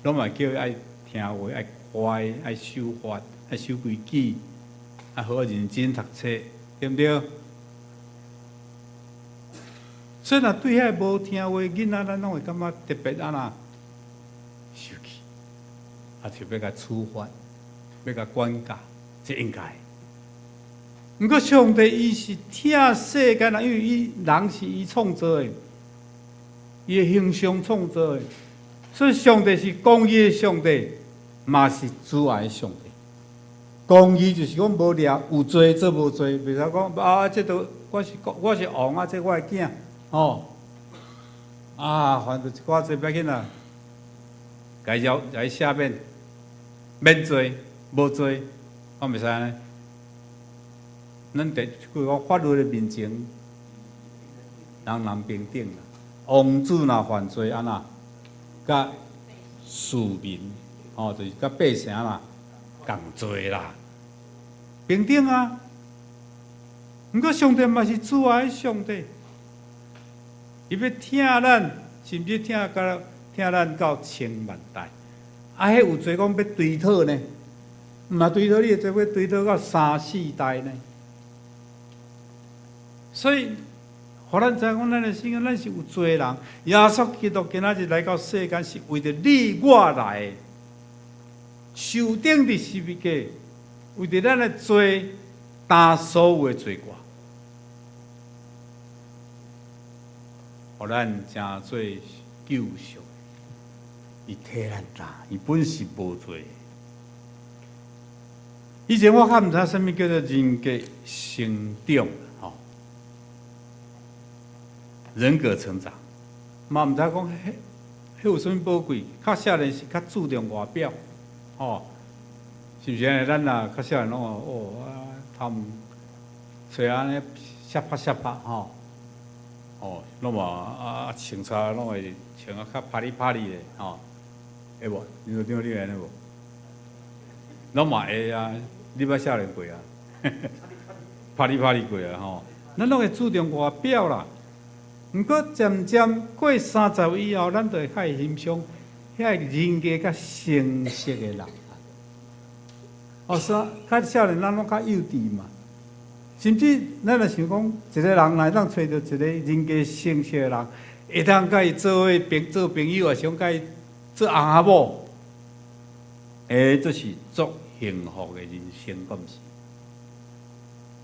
[SPEAKER 5] 拢嘛叫伊爱听话、爱乖、爱守法、爱守规矩，啊好认真读册，对不对？所以若对遐无听话囡仔，咱拢会感觉特别安那生气，啊就要甲处罚，要甲管教，这应该。不过上帝伊是疼世间人，因为人是伊创造的。伊的形象创造的，所以上帝是公义的上帝，毋
[SPEAKER 6] 嘛是主爱的上帝。公义就是讲无掠，有罪做无罪，袂使讲啊，这都我是王啊，这我的囝哦。啊，犯着一寡罪，不要紧啦，该赦免罪，无罪，我袂使安尼。咱伫规个法律的面前，人平等啦。王子若犯罪安那，甲市民哦，就是甲百姓啦共罪啦，平等啊。毋过上帝嘛是主爱的上帝，伊要听咱，甚至听咱到千万代。啊，迄有做讲要追讨呢，毋嘛追讨你的罪，要追讨到3、4代呢。所以，互咱知影，咱的心啊，咱是有罪人。耶稣基督今仔日来到世间，是为着你我来的，受钉伫十字架，为着咱的罪担所有的罪过，互咱成做救赎。伊替咱担，伊本是无罪。以前我较毋知什么叫做人格成长。人格成长，嘛毋知讲迄有啥物宝贵？较少年是较注重外表，哦，是毋是安尼？咱若较少年拢头揣安尼闪拍，吼，拢嘛穿插拢会穿较啪哩的，吼，会无？你会安尼无？拢嘛会啊！你捌少年过啊？啪哩过啊，吼，咱拢会注重外表啦。毋过渐渐过30以后，咱就会较欣赏遐人格较成熟的人。哦，较少年咱拢较幼稚嘛，甚至咱若想讲，一个人来当找到一个人格成熟的人，会当甲伊做朋友，也想甲伊做翁仔某，这是足幸福的人生，敢毋是？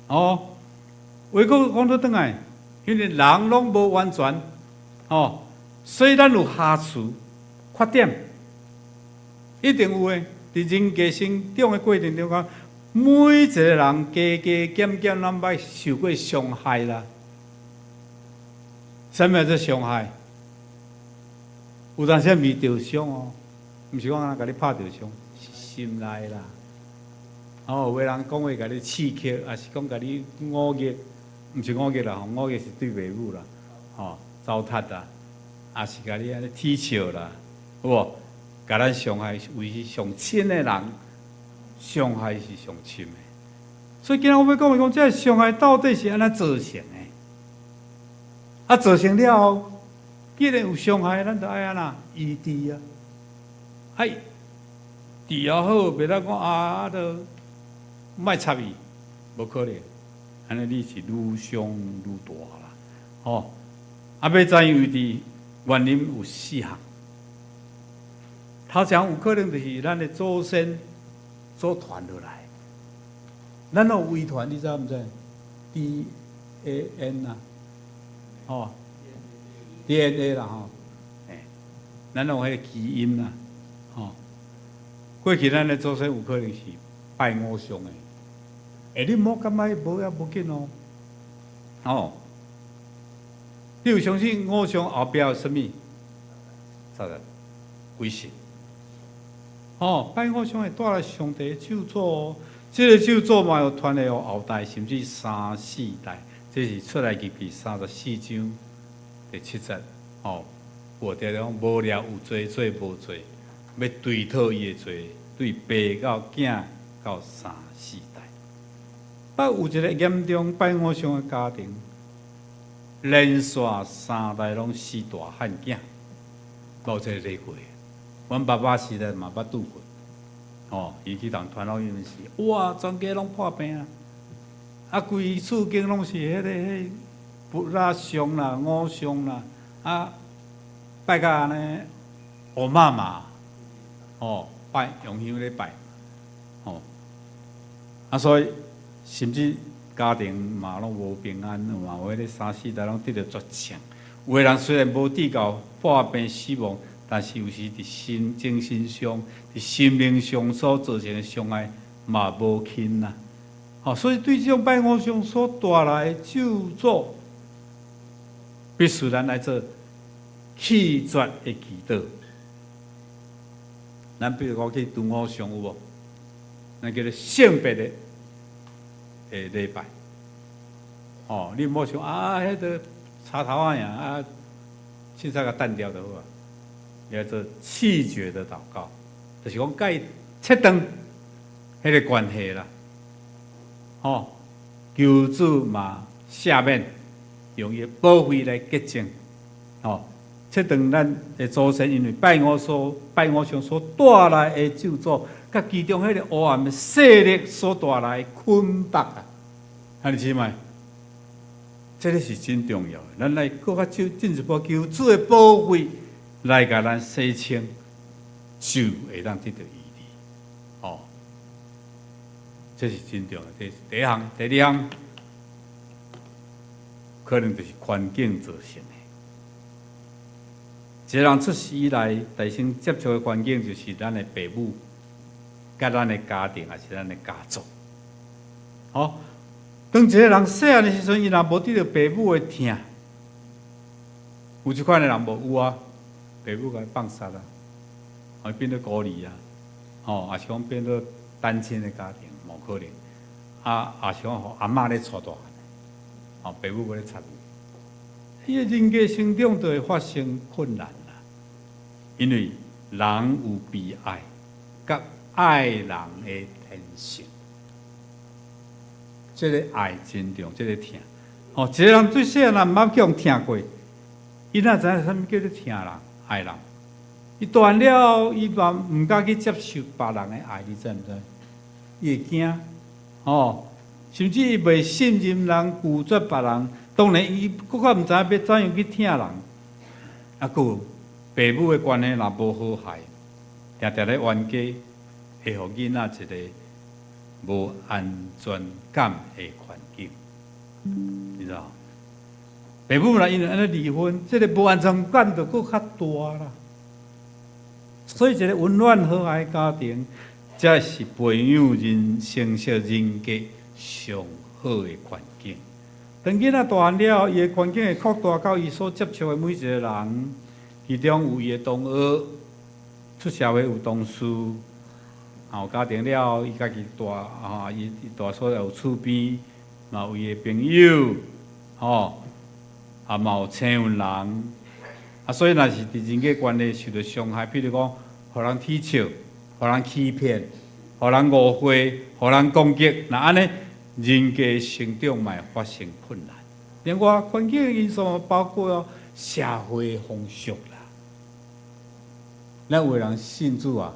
[SPEAKER 6] 哦，话讲倒转来。因为人拢无完全，哦，所以咱有瑕疵、缺点，一定有诶。伫人格成长诶过程中讲，每一个人加减，咱捌受过伤害啦。什么叫做伤害？有当时未着伤哦，毋是讲人甲你拍着伤，是心内啦。哦，有个人讲话甲你刺激，也是讲甲你忤逆。毋是忤逆啦，忤逆是对父母啦，糟蹋啦，也是甲你安尼踢笑啦，有无？甲咱伤害为上亲的人，伤害是上深的。所以今日我要讲，这伤害到底是安怎造成的？啊，造成了后，既然有伤害，咱就爱安怎医治啊？哎，治也好，袂当讲都莫插伊，无可能。安尼你是愈伤愈大啦，吼！要怎样为治？原因有4项。头前有可能就是咱的祖先所传落来，咱有遗传，你知毋知 ？DNA 啊，吼 ，DNA 啦，吼，咱有迄个基因啦，吼。过去咱的祖先有可能是拜偶像的。你莫感觉无也无紧哦。哦，你有相信偶像后壁有啥物？啥个？鬼神。哦，拜偶像会带来上帝的咒诅哦。这个咒诅嘛，有传来后代，甚至3、4代。这是出来记34章第7节。哦，我哋讲无了有罪做无罪，要追讨伊的罪，对爸到囝到3、4代。有一个严重拜偶像的家庭，连续3代拢死大汉囝，无这个例过。阮爸爸时代嘛捌拄过，哦，伊去当传福音时，哇，全家拢破病啊！规厝间拢是迄不拉像啦、偶像啦，拜甲安尼，黑妈妈，哦，拜用香咧拜，哦，所以。甚至家庭嘛拢无平安，嘛有迄个3、4代拢得着绝症。有个人虽然无得到破病死亡，但是有时伫精神上、伫心灵上所造成的伤害嘛无轻呐。所以对这种拜偶像所带来的咒诅，必须咱来做弃绝的祈祷。咱比如讲去拄偶像有无？咱叫做性别的礼拜。你莫想迄个插头啊呀，凊彩甲淡掉就好啊。叫做弃绝的祷告，就是讲甲伊切断迄个关系啦。求主嘛赦免，用伊保惠来洁净。切断咱的祖先因为拜偶像所带来的咒诅，甲其中迄个黑暗的势力所带来的捆绑啊，安尼知吗？这个是真重要的。咱来搁较进一步求主的保惠，来甲咱洗清，就会当得到医治。这是真重要。第一项，第二项，可能就是环境造成的。一个人出世以来，大先接触的环境就是咱的父母，甲咱的家庭，还是咱的家族。当一个人细汉的时阵，伊若无得到父母的疼，有即款的人无有啊？父母甲伊放杀啊，变做孤儿啊，也是讲变做单亲的家庭，无可能。也是讲互阿嬷咧带大汉，父母咧插伊，伊的人格成长就会发生困难啦。因为人有被爱，甲爱人的天性。这个爱真重，这个疼。一个人最细汉毋捌去用疼过，伊哪知影啥物叫做疼人、爱人？伊大汉了，伊嘛毋敢去接受别人的爱，你知毋知？伊会惊，甚至伊袂信任人、拒绝别人。当然，伊搁较毋知影要怎样去疼人。佫有父母的关系若无好害，常常咧冤家，会互囡仔一个无安全感的环境，你知道？父母若因为安尼离婚，这个无安全感就搁较大啦。所以，一个温暖和谐的家庭，才是培养人成熟人格上好的环境。当囡仔大汉了，伊的环境会扩大到伊所接触的每一个人，其中有伊的同学，出社会有同事。有家庭了，伊家己大伊大所有厝边，嘛有伊的朋友，嘛有亲近人，所以若是伫人际关系受到伤害，比如讲，互人踢笑，互人欺骗，互人误会，互人攻击，那安尼人际成长嘛会发生困难。另外，环境因素包括社会风俗啦，咱有个人信主啊。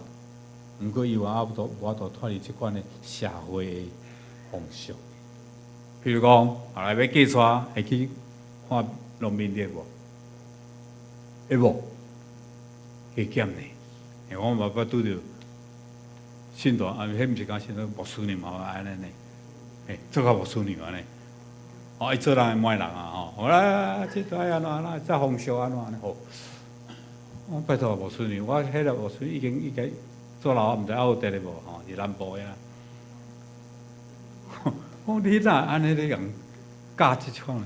[SPEAKER 6] 毋过，伊有法度脱离即款的社会的风俗，譬如讲，来要嫁娶，会去看农民历无？会无？会检呢？我嘛捌拄着信徒，迄毋是讲信徒牧师呢嘛，安尼呢？做甲牧师呢安尼？伊做人会骂人啊！好啦，即个安怎？这风俗安怎呢？我拜托牧师呢，我迄个牧师已经。做老毋知有得咧无伫南部呀。我你哪安尼咧人教即款？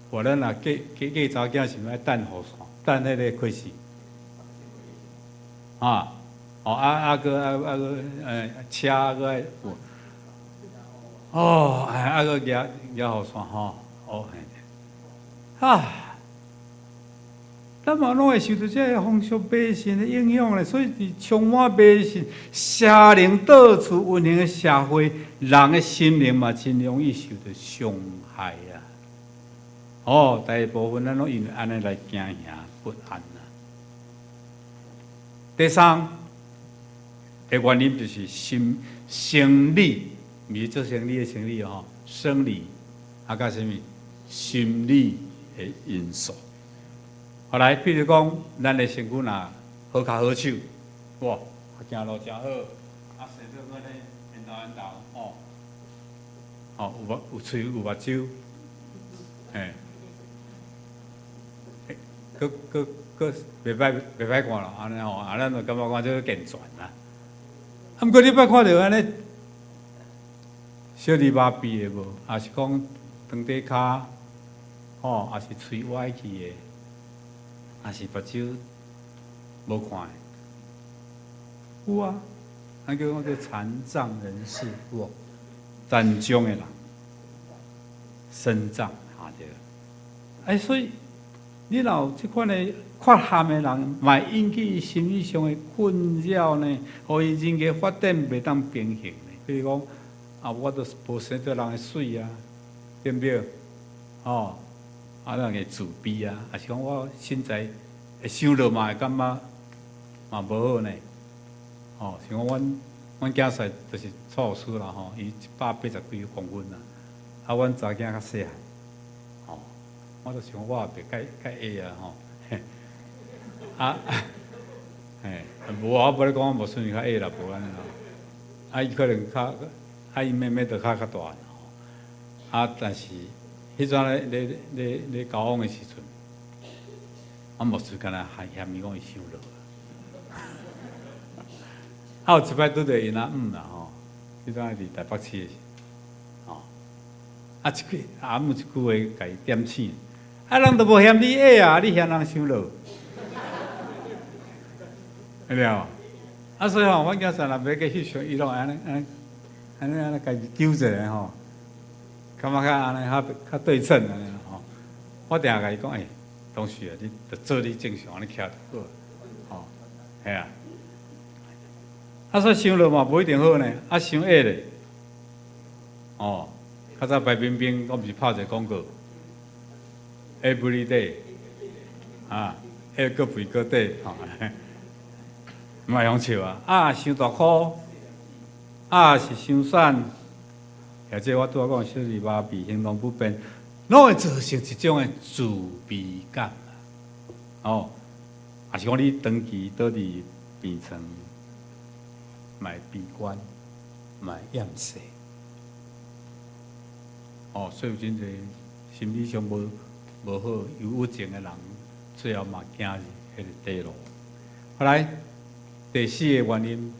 [SPEAKER 6] 我咱若嫁查囝是爱等雨伞，等迄个开始。车个爱个举雨伞咱嘛拢会受到这个风俗迷信的影响咧，所以伫充满迷信、邪灵到处运行的社会，人的心灵嘛真容易受到伤害啊！大部分咱拢因为安尼来惊吓不安啊。第三个原因就是生理，毋是做生理的生理生理甲什么心理的因素。后来，譬如讲，咱的身躯若好脚好手，哇，行路真好，生做个咧缘投，有喙有目睭，佫佫袂歹看咯，安尼吼，咱就感觉讲这个健全啦。啊，毋过你捌看到安尼小儿麻痹的无？也是讲长底骹，吼，也是喙歪去的，也是目睭无看的。有啊，咱叫残障人士，有无？残障的人，身障下着。哎，所以你若有即款的缺陷的人，嘛引起伊心理上的困扰呢，互伊人格发展袂当平衡呢。比如讲，啊，我都无生到人的水啊，对不对？哦，啊，人会自卑啊，还是讲我现在会想落嘛，会感觉嘛无好呢。哦，像阮囝婿就是错事啦吼，伊180几公分啦，啊，阮查囝较细汉，哦，我都想我也袂较矮啊吼，啊，嘿，无我无咧讲我无算较矮啦，无安尼咯，啊，伊可能较，啊，伊妹妹就较大吼，啊，但是迄阵咧交往的时阵，我无算干那还嫌伊讲伊想落。啊，有一摆拄着因啦吼，迄阵伫台北市的时，吼，啊一句阿姆一句话甲伊点醒，啊人都无嫌你矮啊，你嫌人想落，会了？啊所以吼，阮囝婿若要去翕相，伊拢安尼家己揪一下吼，感觉较安尼较对称安尼吼。我定下甲伊讲，同学啊，你着做你正常安尼徛就好，吼，系啊。啊，说想落嘛，无一定好呢。啊，想矮咧，哦，较早白冰冰，我毋是拍一个广告 ，Every day， 啊，下个肥个底，吼，唔系用笑啊。啊，想大箍，啊是想瘦，或者我拄仔讲小儿麻痹、行动不便，拢会造成一种的自卑感。哦，也是讲你长期倒伫病床。卖悲观，卖厌世，哦，所以有真侪心理上无好、忧郁症的人，最后嘛行入迄个地路。后来第四个原因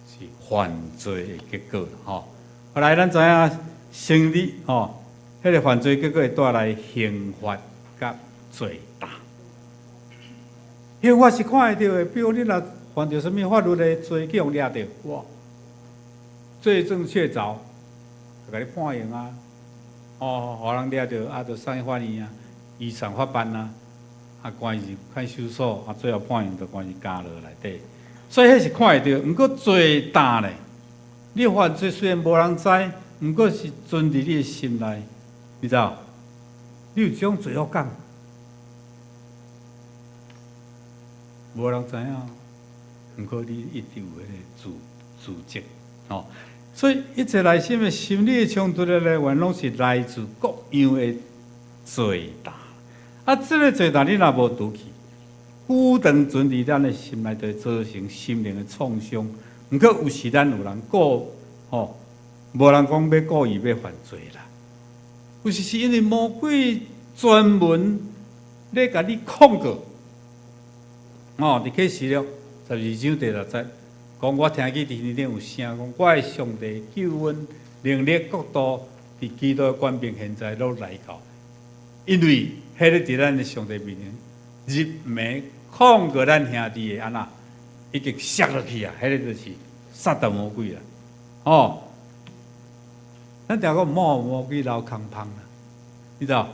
[SPEAKER 6] 是犯罪的结果吼。后来咱知影心理吼，迄个犯罪结果会带来刑罚甲罪大。刑罚是看会到的，比如你若犯着什么法律的罪，去互抓着，哇，罪证确凿，就甲你判刑啊！哦，互人抓着，啊，就送去法院啊，移送法办啊，啊，关是看守所，啊，最后判刑就关是监牢内底。所以迄是看会到，毋过罪大咧。你犯罪虽然无人知，毋过是存伫你的心内，你知道？你有这种罪恶感，无人知影。毋过你一直有迄个自责，吼，所以一切内心的心理冲突的来源，拢是来自各样的罪大。啊，这个罪大你若无除去，久长存伫咱的心内，就会造成心灵的创伤。毋过有时咱有人故，吼，无人讲要故意要犯罪啦，有时是因为魔鬼专门咧甲你控告，哦，伫启示录12章第6节，讲我听见天顶有声，讲我的上帝救恩、能力、国度，伫基督的官兵现在都来到，因为迄个伫咱的上帝面前，入暝控告咱兄弟的安那，已经摔落去啊！迄个就是撒旦魔鬼啦，哦，咱常讲魔鬼留空芳啦，你知道？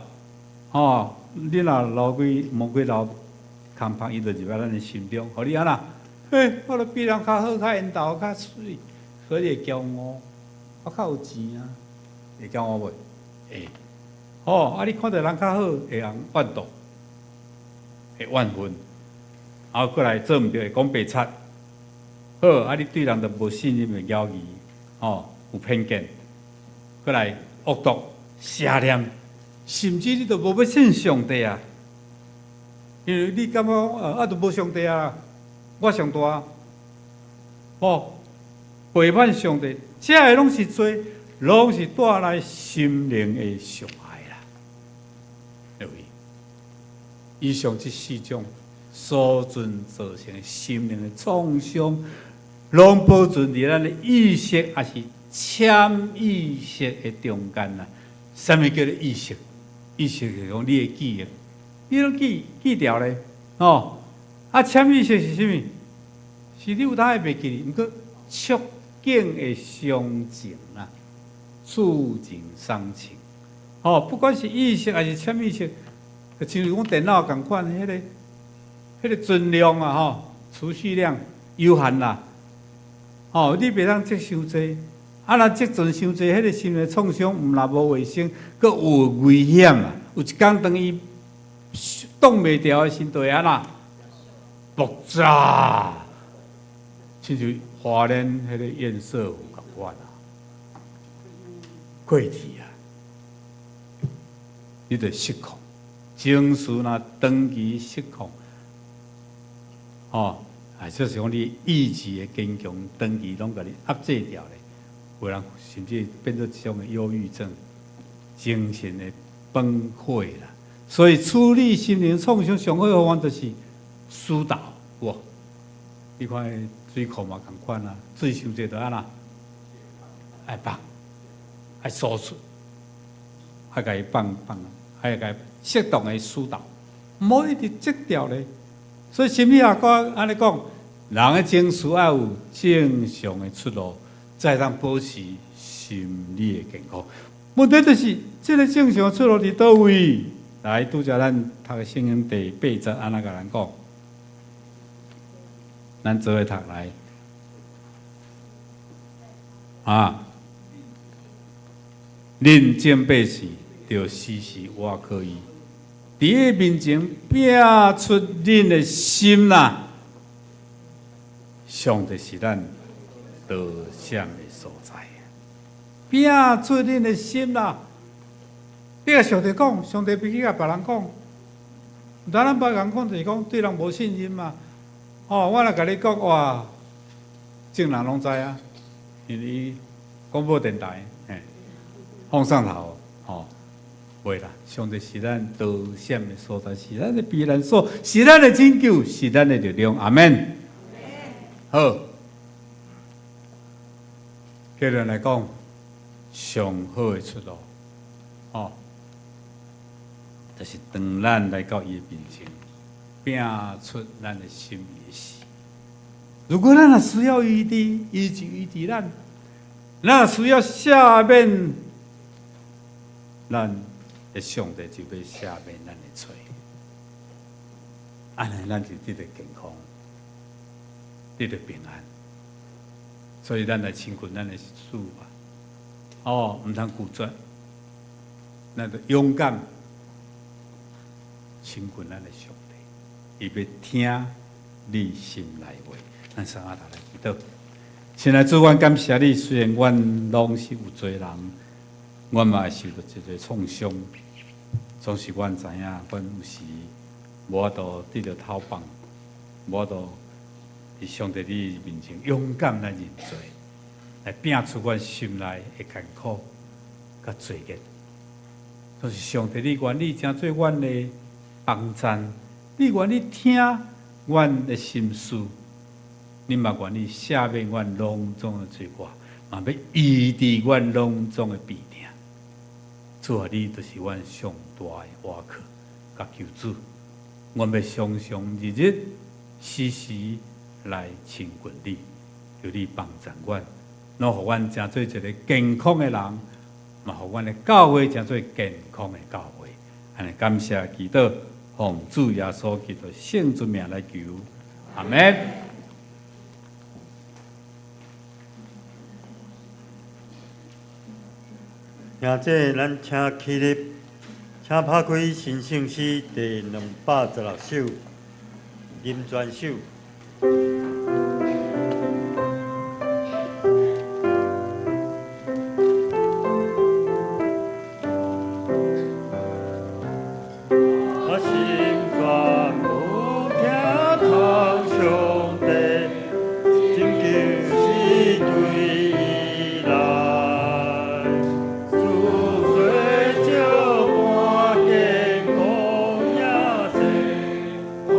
[SPEAKER 6] 哦，你若魔鬼留空芳，伊就入来咱的心中，互你安那？我著比人较好、较缘投、较水，所以会骄傲。我较有钱啊，会骄傲袂？会。哦，啊！你看到人较好，会人怨妒，会怨恨，然后过来做毋对，会讲白贼。好，啊！你对人著无信任，会妖异，哦，有偏见，过来恶毒、邪念，甚至你著无要信上帝啊，因为你感觉著无上帝啊。我上大，哦，背叛上帝，这个拢是罪，拢是带来心灵的伤害啦。各位，以上这4种所存造成心灵的创伤，拢保存伫咱的意识还是潜意识的中间啦。什么叫做意识？意识是讲你的记忆，你拢记掉咧，哦。啊，潜意识是啥物？是你有当会袂记，毋过触境的伤情啦，触景伤情。哦，不管是意识还是潜意识，就亲像讲电脑共款，迄个存量啊，吼，储蓄量有限啦。哦，你袂当积伤济，啊，若积存伤济，迄个心理创伤，毋若无卫生，佫有危险啊！有一天当伊挡袂牢的时阵啊啦，爆炸，亲像花莲迄个堰塞湖共款啊，过去啊，你着失控，情绪若长期失控，哦。啊，就是讲你意志的坚强，长期拢甲你压制掉咧，有人甚至变做一种的忧郁症、精神的崩溃啦。所以处理心灵创伤上好的方法就是疏导，哇！你看水库嘛共款啊，水伤济就安那，爱放，爱疏出，爱甲伊放，爱甲伊适当的疏导，唔好一直积掉咧。所以心理学家安尼讲，人的情绪要有正常的出路，才能保持心理的健康。问题就是，这个正常的出路伫倒位？来，拄则咱读的圣经第8节，安那甲咱讲，咱做伙读来。啊，认真百姓，就时时挖可以。伫伊面前拼出恁的心啦，上帝是咱得胜的所在。拼出恁的心啦，你甲上帝讲，上帝必须甲别人讲。咱别人讲就是讲对人无信心嘛。哦，我来甲你讲，哇，众人拢知啊，因为广播电台，放上头，哦。袂啦，上帝是咱得胜的所在，是咱的避难所，是咱的拯救，是咱的力量。阿门。好，结论来讲，上好的出路，哦，就是当咱来到伊的面前，拼出咱的心意的事。如果咱也需要医治，医治咱，咱也需要下面，咱。上帝就要赦免咱的罪，安尼咱就得到健康，得到平安。所以咱来亲近咱的主吧，哦，唔通固执，咱就勇敢亲近咱的上帝，伊要听你心内话。咱三下头来祈祷，亲爱的主，阮感谢你，虽然阮拢是有罪人，阮嘛会受到一个创伤。总是阮知影，阮有时无法度得到讨放，无法度伫上帝你面前勇敢来认罪，来摒出阮心内的艰苦甲罪孽。就是上帝，你愿意成做阮的帮赞，你愿意听阮的心事，你嘛愿意赦免阮拢总的罪过，嘛要医治阮拢总的病痛。主啊，你就是阮上大的倚靠甲救主，阮要常常日日时时来亲近你，求你帮助阮，能互阮成做一个健康的人，嘛互阮的教会成做健康的教会。安尼感谢祈祷，奉主耶稣基督圣主名来求，阿门。
[SPEAKER 3] 现在咱请起立，请拍开新圣诗第216首《吟泉首》。我心愿无惊头上帝，拯救是对伊来。主水照满天空也是，我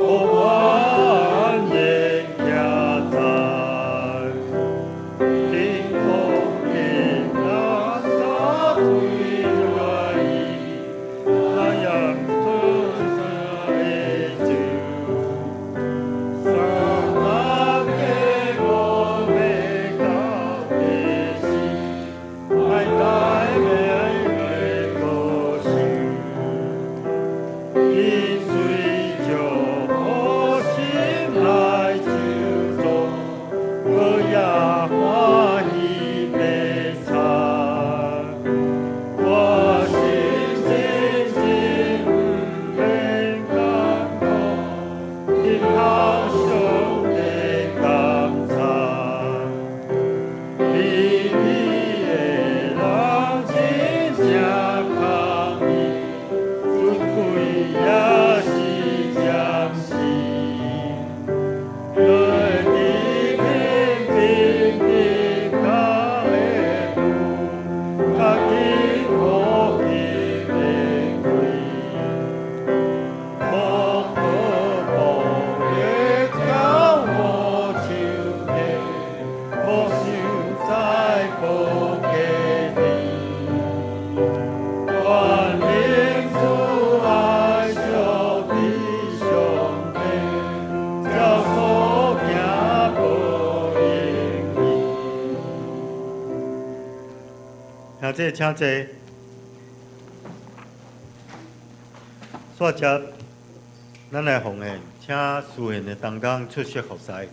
[SPEAKER 3] 兄弟请坐。接着，咱来奉献，请书院的同工出席服侍。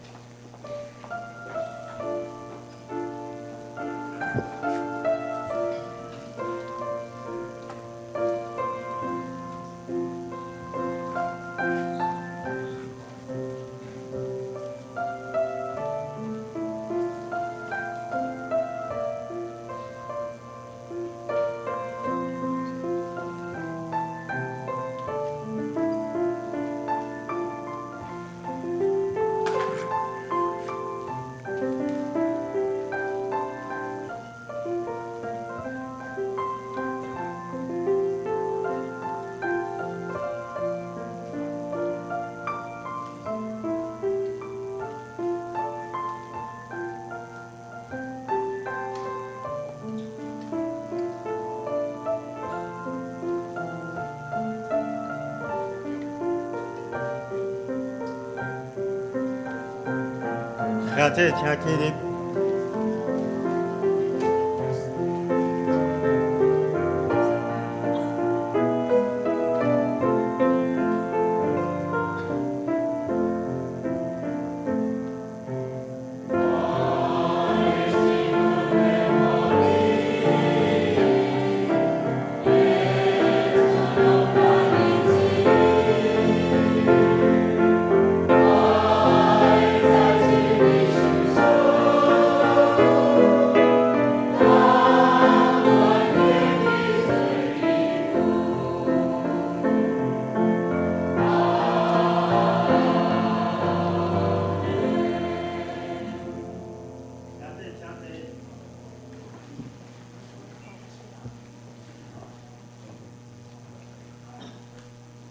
[SPEAKER 3] 兄弟请起立。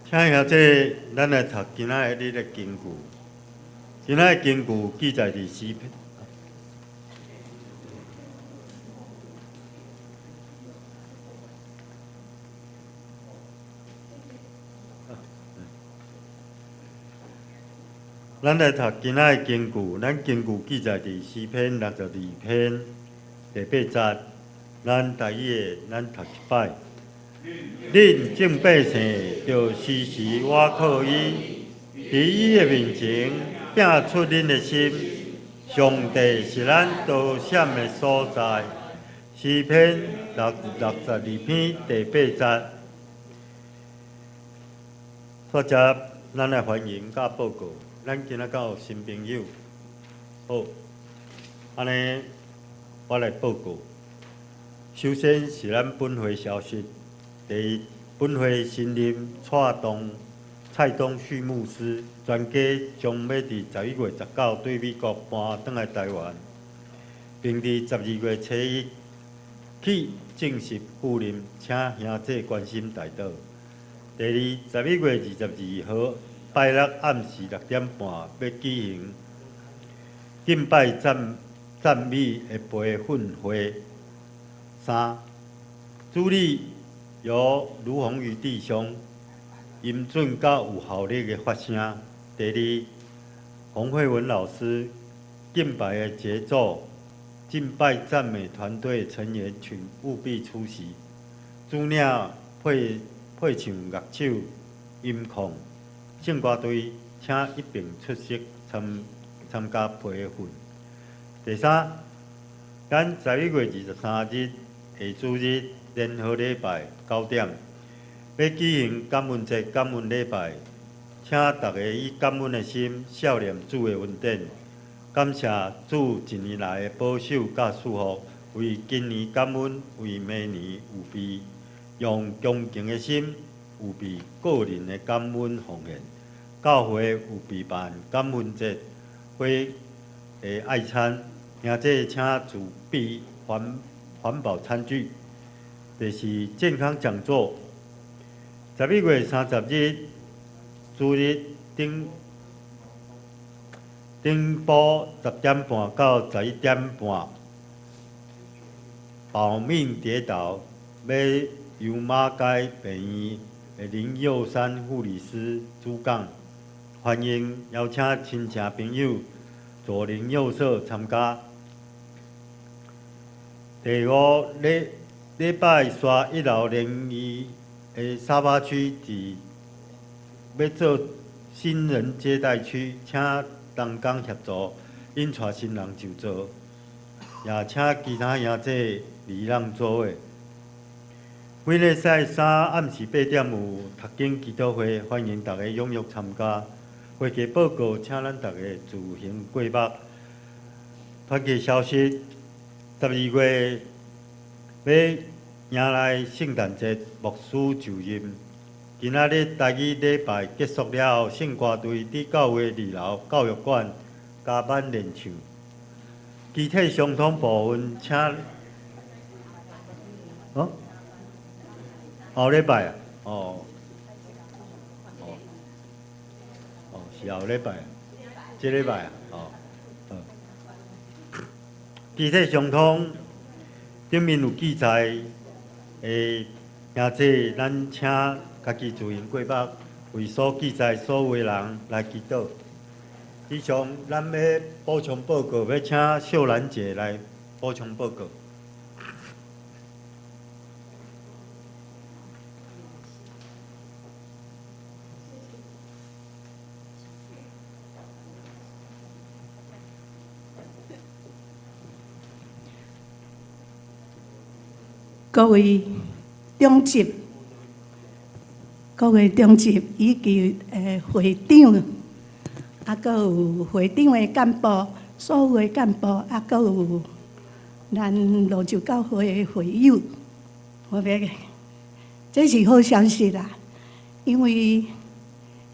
[SPEAKER 3] 请兄弟，咱来读今仔日的经句。今仔的经句记载伫诗篇。咱来读今仔的经句，咱经句记载伫诗篇62篇第8节。咱逐页咱读一摆。恁众百姓着时时倚靠伊，伫伊的面前拼出恁的心。上帝是咱躲闪的所在。诗篇62篇第8节。接着，咱来欢迎甲报告。咱今仔敢有新朋友，好，安尼我来报告。首先是咱本会消息。第一，本会新任蔡东旭牧师，全家将要伫11月19对美国搬转来台湾，并伫12月初1起正式赴任，请兄弟关心大道。第二，11月22号拜六暗时6点半要举行敬拜赞美的培训会。三，主理由卢宏宇弟兄音准较有效率的发声。第二，洪慧文老师敬拜的节奏，敬拜赞美团队成员请务必出席。主领配唱乐手、音控、圣歌队，请一并出席参加培训。第三，咱11月23日下主日联合礼拜9点，要举行感恩节感恩礼拜，请大家以感恩的心孝念主的恩典，感谢主一年来的保守甲祝福，为今年感恩，为明年有备，用恭敬的心有备个人的感恩奉献。教会有备办感恩节会的爱餐，兄弟请自备环保餐具。第四，健康讲座，11月30日主日顶晡10点半到11点半，保命跌倒，要由马街病院的林佑山护理师主讲，欢迎邀请亲戚朋友左邻右舍参加。第五，礼拜刷1楼02的沙巴区伫要做新人接待区，请同工协助，引带新人就座，也请其他兄弟礼让座位。每礼拜三暗时8点有读经祈祷会，欢迎大家踊跃参加。会期报告，请咱大家自行过目。团契消息：12月要迎来圣诞节，牧师就任。今仔日台语礼拜结束了后，圣歌队伫教会2楼教育馆加班练唱。具体相同部分，请后礼拜啊，是后礼拜啊，这礼拜啊，具体相同，顶面有记载诶，兄弟，咱请家己自行过目，为所记载所有人来祈祷。以上咱要补充报告，要请秀兰姐来补充报告。
[SPEAKER 7] 各位中级以及会长，阁有会长的干部，所有的干部，阁有咱罗州教会的会友，这是好消息啦！因为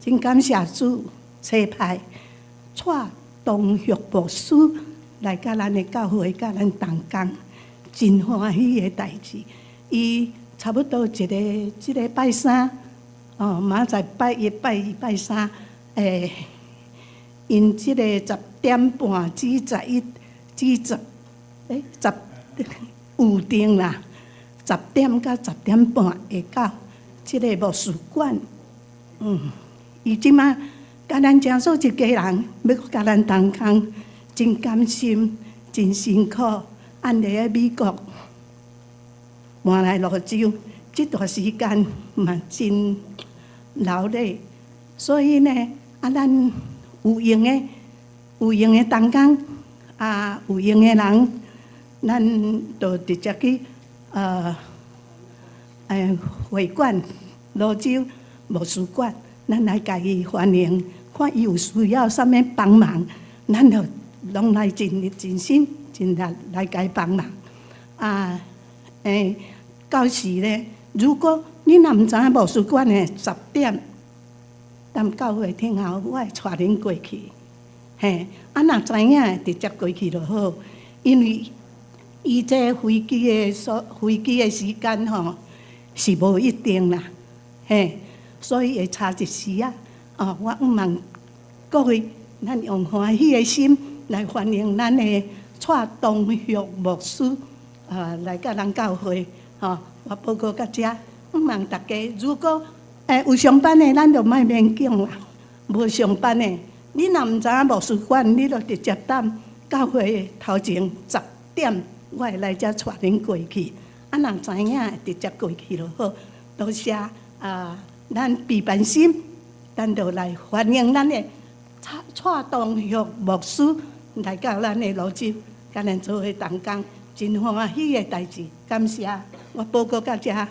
[SPEAKER 7] 真感谢主差派蔡东旭牧师来甲咱的教会，甲咱同工。真欢喜的代志，伊差不多即个拜三，明仔载拜1、拜2、拜3，因即个10点半至11至10预定啦，10点到10点半会到即个牧师馆。伊即马甲咱正数一家人，要甲咱同工，真甘心，真辛苦。按伫咧美国换来罗州，这段时间嘛真劳累，所以呢，咱有用的同工，有用的人，咱就直接去会馆罗州牧师馆，咱来家己欢迎，看伊有需要啥物帮忙，咱就拢来尽力尽心。尽力来甲伊帮忙到时呢，如果你若毋知影牧师馆的10点，咱教会听候，我会带恁过去。若知影直接过去就好，因为伊这飞机的时间是无一定啦，所以会差一时啊。我毋望各位，咱用欢喜的心来欢迎咱的。蔡东旭牧师来甲咱教会，我报告到遮，希望大家如果有上班的，咱就莫勉强啦；无上班的，你若毋知影牧师馆，你就直接等教会头前10点，我会来遮带恁过去。若知影直接过去就好。多谢咱备办心，咱就来欢迎咱的蔡东旭牧师来到咱的罗州。甲咱做伙同工，真欢喜的代志，感谢。我报告到遮。
[SPEAKER 3] 好，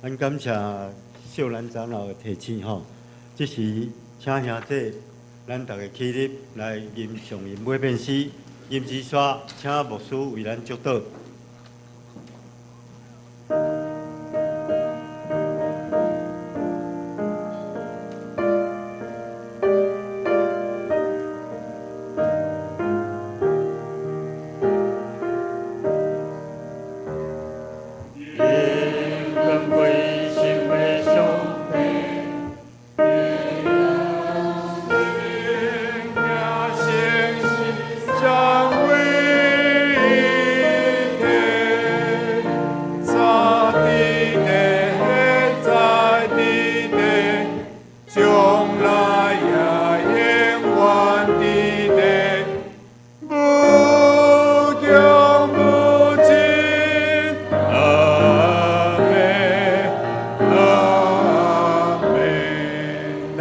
[SPEAKER 3] 咱感谢秀兰长老的提醒吼，这时请兄弟，咱大家起立来吟上吟每遍诗，吟诗刷，请牧师为咱祝祷。
[SPEAKER 2] 将为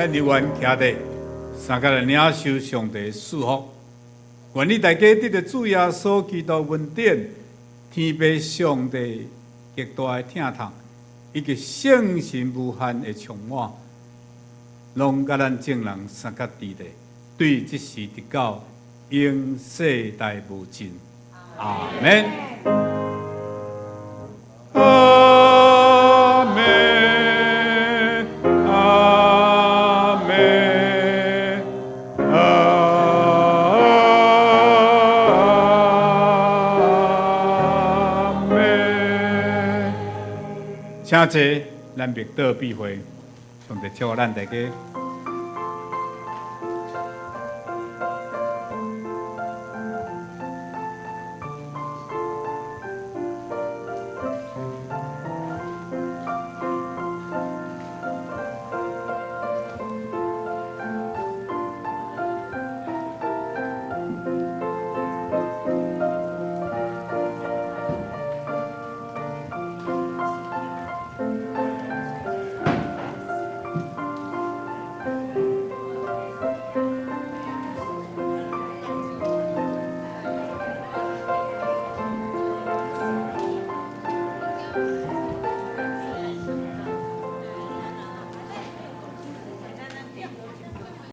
[SPEAKER 6] 咱留言徛地，三甲来领受上帝的祝福。愿你大家得到主耶稣基督恩典，天父上帝极大的疼痛，以及圣神无限的充满，拢甲咱众人三甲伫咧，对即时直到永世代无尽。阿门。阿门。阿门。阿门。请坐，咱密道闭会，上帝祝福咱大家。